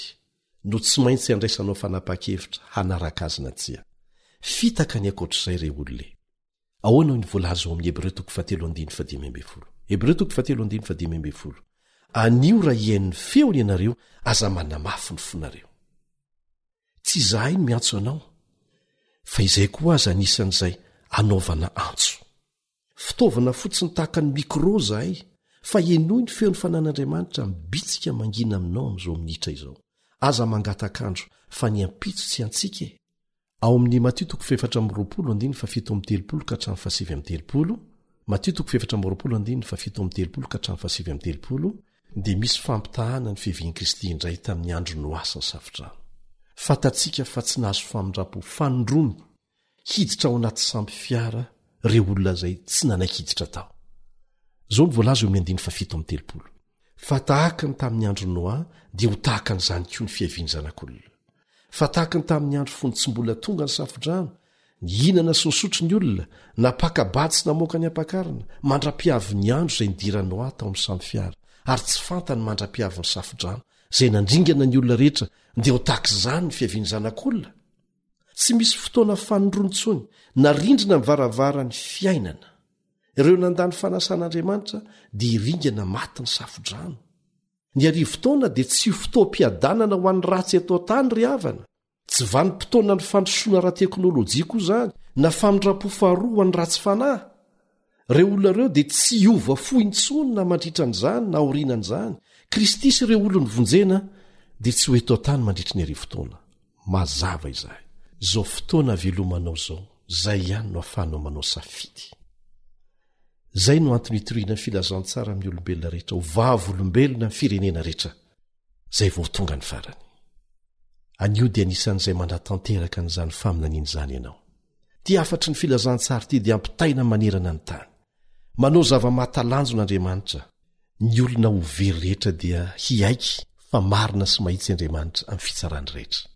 no tsy maintsy andraisanao fanapa-kevitra hanaraka azy na tsia. Fitaka ny akoatr'izay ireo olona. Ahoana ny voalaza ao amin'ny Hebreo 7:15. Hebreo 7:15. Anio raha iain'ny feony ianareo aza manamafy ny fonareo. Tsy izahay no miantso anao, fa izay koa aza anisan'izay anaovana antso. Fitaovana fotsiny tahaka ny mikro zahay, fa enoy ny feon'ny fanan'Andriamanitra mibitsika mangina aminao amin'izao minitra izao. Aza mangatakandro fa ny ampitso tsy antsika. Ao amin'ny Matio 4:17-7 Matio 4:17-7 dia misy fampitahana ny fiavian'i Kristy indray tamin'ny andro noasa ny safodrano. Fantatsika fa tsy nahazo famindrapo fanondromy hiditra ao anaty sampy fiara ireo olona izay tsy nanakiditra tao. Zao ny voalaza eo amin'ny 7. Fa tahaka ny tamin'ny andro Noa dia ho tahaka n'izany koa ny fiaviany zanak'olona. Fa tahaka ny tamin'ny andro fony tsy mbola tonga ny safodrano, ny hinana sy nisotro ny olona, napaka-bady sy namoaka ny ampakarina, mandra-piavy ny andro izay nidira Noa tao amin'ny sampy fiara, ary tsy fantany mandra-piavy ny safodrano izay nandringana ny olona rehetra dia ho tahaka izany ny fiaviany zanak'olona. Tsy misy fotoana fanondrontsony na rindrina mivaravara ny fiainana. Ireo nandany fanasan'Andriamanitra dia iringana maty ny safodrano. Ny arivo-taona dia tsy fotoam-piadanana ho an'ny ratsy eto tany ry havana. Tsy vanim-potoana ny fandrosoana ara-teknôlôjia koa izany na famindra-po faharoa ho an'ny ratsy fanahy. Ireo olona ireo dia tsy hiova fo intsony na mandritra an'izany na aorianan'izany. Kristy sy ireo olony vonjena dia tsy ho eto tany mandritra ny arivo-taona. Mazava izahay. Izao fotoana velomanao izao, izay ihany no ahafahanao manao safidy. Zay no antony hitoriana ny filazantsara amin'ny olombelona rehetra, ho vavolombelona ny firenena rehetra, zay vao tonga ny farany. Anio dia anisan'izay mandatanteraka n'izany faminaniana izany ianao. Ty afatry ny filazantsara ty dia ampitaina manerana ny tany. Manao zava-mahatalanjon'Andriamanitra. Ny olona ho very rehetra dia hiaiky fa marina sy mahitsy Andriamanitra amin'ny fitsarany rehetra.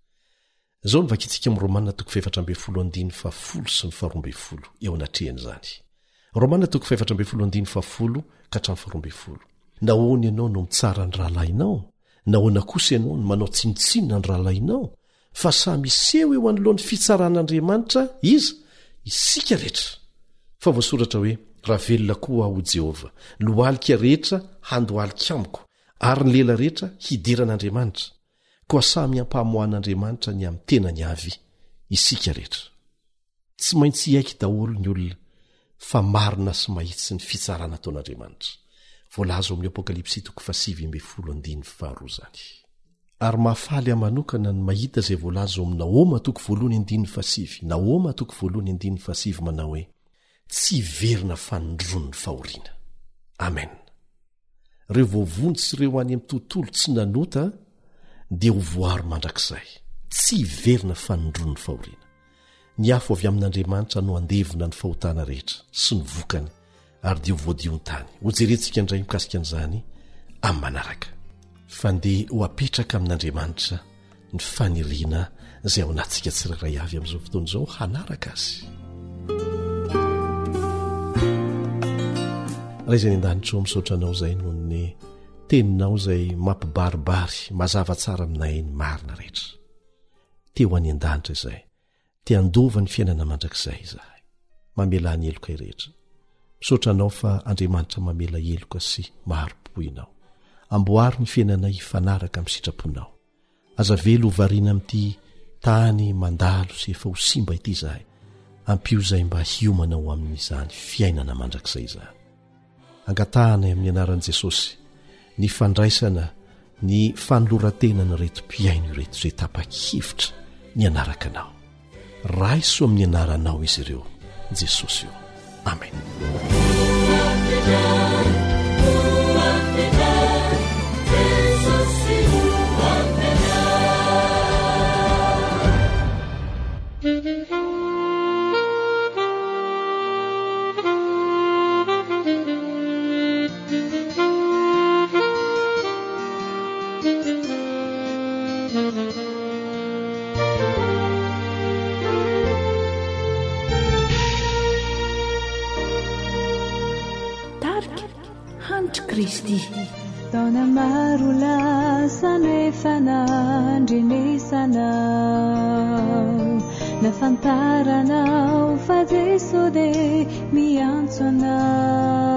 Zao ny vakitsika amin'ny Romanina 4:10 sy ny 12 eo anatrehan'izany. Romanina 4:10-12. Nahoana ianao no mitsara ny rahalahinao? Nahoana kosa ianao no manao tsinotsinona ny rahalahinao? Fa samy iseho eo anoloan'ny fitsaran'Andriamanitra iza, isika rehetra. Fa voasoratra hoe, raha velona koa aho Jehova, lohalika rehetra handohalika amiko, ary ny lela rehetra hidiran'Andriamanitra. Koa samy ampahamohan'Andriamanitra ny amin'ny tenany avy isika rehetra. Tsy maintsy hiaiky daholo ny olona, fa marina sy mahitsy ny fitsarana ataon'Andriamanitra. Voalaza amin'ny Apokalipsy 7:12 zany. Ary mahafaly amanokana ny mahita izay voalaza amin'ny Naoma 1:7, Naoma 1:7 manao hoe, tsy verina fanondrono ny fahoriana. Amen. Ireo voavony sy ireo any amin'ny tontolo tsy nanota dia ho voaro mandrakizay, tsy verina fanondrono ny fahoriana. Ny afo avy amin'Andriamanitra no andevona ny fahotana rehetra sy ny vokany, ary dia ho voadio ny tany. Ho jerentsika indray mikasika an'izany amin'ny manaraka. Fandeha ho apetraka amin'Andriamanitra ny faniriana izay ao anatsika tsirairay avy amin'izao fotoana izao hanaraka azy. Raha izay ny an-danitra ao misaotra anao izay noho ny teninao izay mampibaribary mazava tsara aminay ny marina rehetra. Teo any an-danitra izay. Te andova ny fiainana mandrakizay izahay. Mamela ny heloka rehetra. Misaotra anao fa Andriamanitra mamela heloka sy maharo-po ianao. Amboary ny fiainanay fanaraka amin'ny sitraponao. Aza velo ho variana amin'ity tany mandalo sy efa ho simba ity izahay. Ampio izay mba hiomanao amin'izany fiainana mandrakizay izany. Angatahana amin'ny anaran'i Jesosy ny fandraisana, ny fanoloran-tenana reto mpiaino reto izay tapa-kevitra ny anaraka anao. Raiso amin'ny anaranao izy ireo, Jesosy io. Amen. Kristy. taona maro lasa nefa nandrenesanao nafantaranao fa Jeso de miantso anao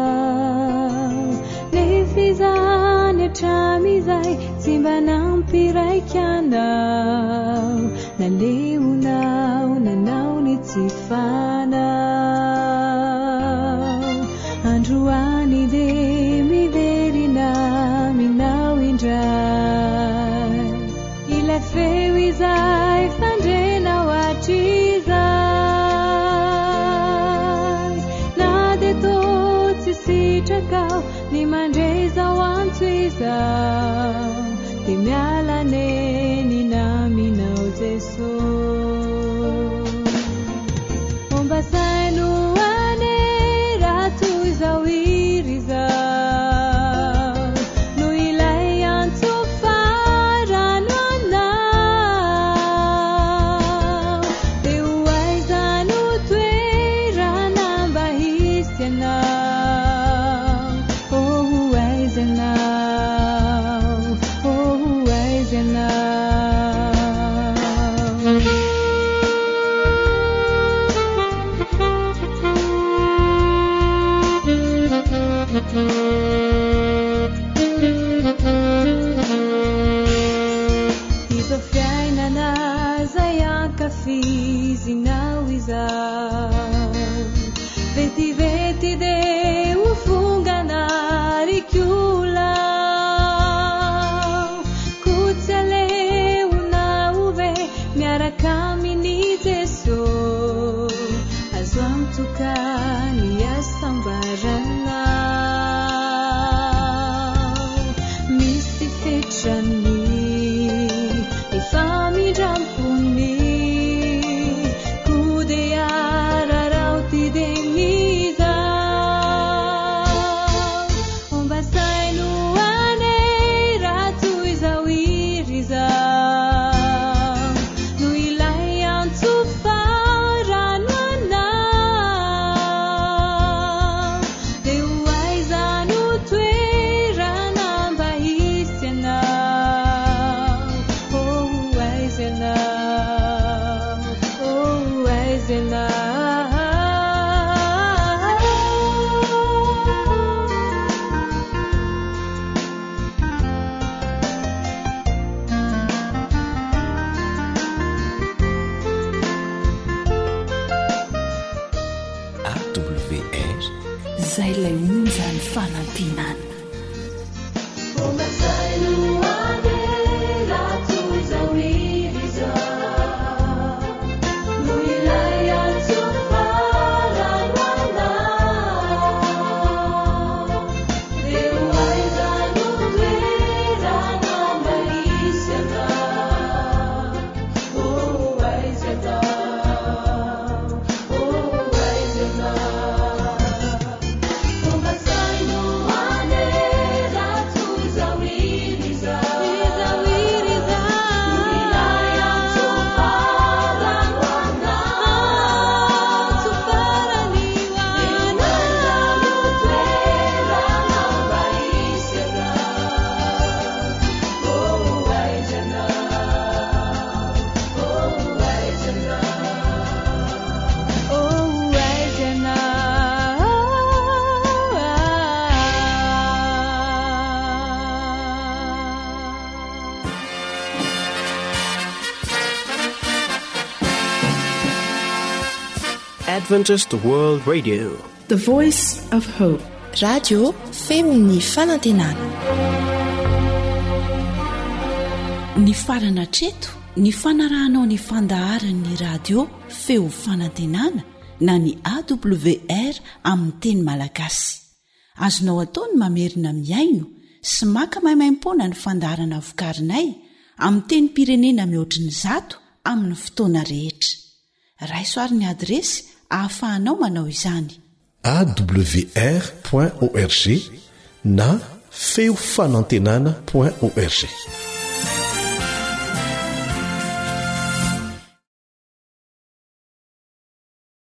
nefizany hatramizay tsy mba nampiraiky anao naleonao nanao ny tsy fanao androany de miverina minao indray ilay feo izay fandrenao hatrizay na de to tsy sitrakao ny mandrezao antso izao de mialane naminao Jeso omba saino ane rato izao iry zao no ilay antso farano anao de hoaizano toerana mba hisy anao oh hoaizanao oh hoaizanao izo fiainana zay ankafizinao izao vetivety de hofonganarikolao kotsy aleonao ve miaraka aminy Jeso azo amtokany asambaranao misy fetrany efa midrampony kude ararao ty de mizao omba saino ane rato izao iry zao no ilay antso farano anao de hoaizano toerana mba hisy anao oh hoaizanao oh hoaizanao AWR zay lay onjany fanantenana omba saino ane rato izao iry zao no ilay antso farano anao de hoaizano toerana mba hisy anao oh hoaizanao oh hoaizanao omba saino ane rato izao iry zao no ilay antso farano anao de hoaizano toerana mba hisy anao oh hoaizanao oh hoaizanao oh Adventist World Radio. The Voice of Hope. radio femon'ny fanantenana ny farana treto ny fanarahanao ny fandaharan'ny radio feo fanantenana na ny AWR amin'ny teny malagasy azonao ataony mamerina miaino sy maka mahimaimpona ny fandaharana vokarinay amin'ny teny pirenena mihoatriny 100 amin'ny fotoana rehetra raisoaryn'ny adresy ahafahanao manao izany awr.org na feo fanantenana.org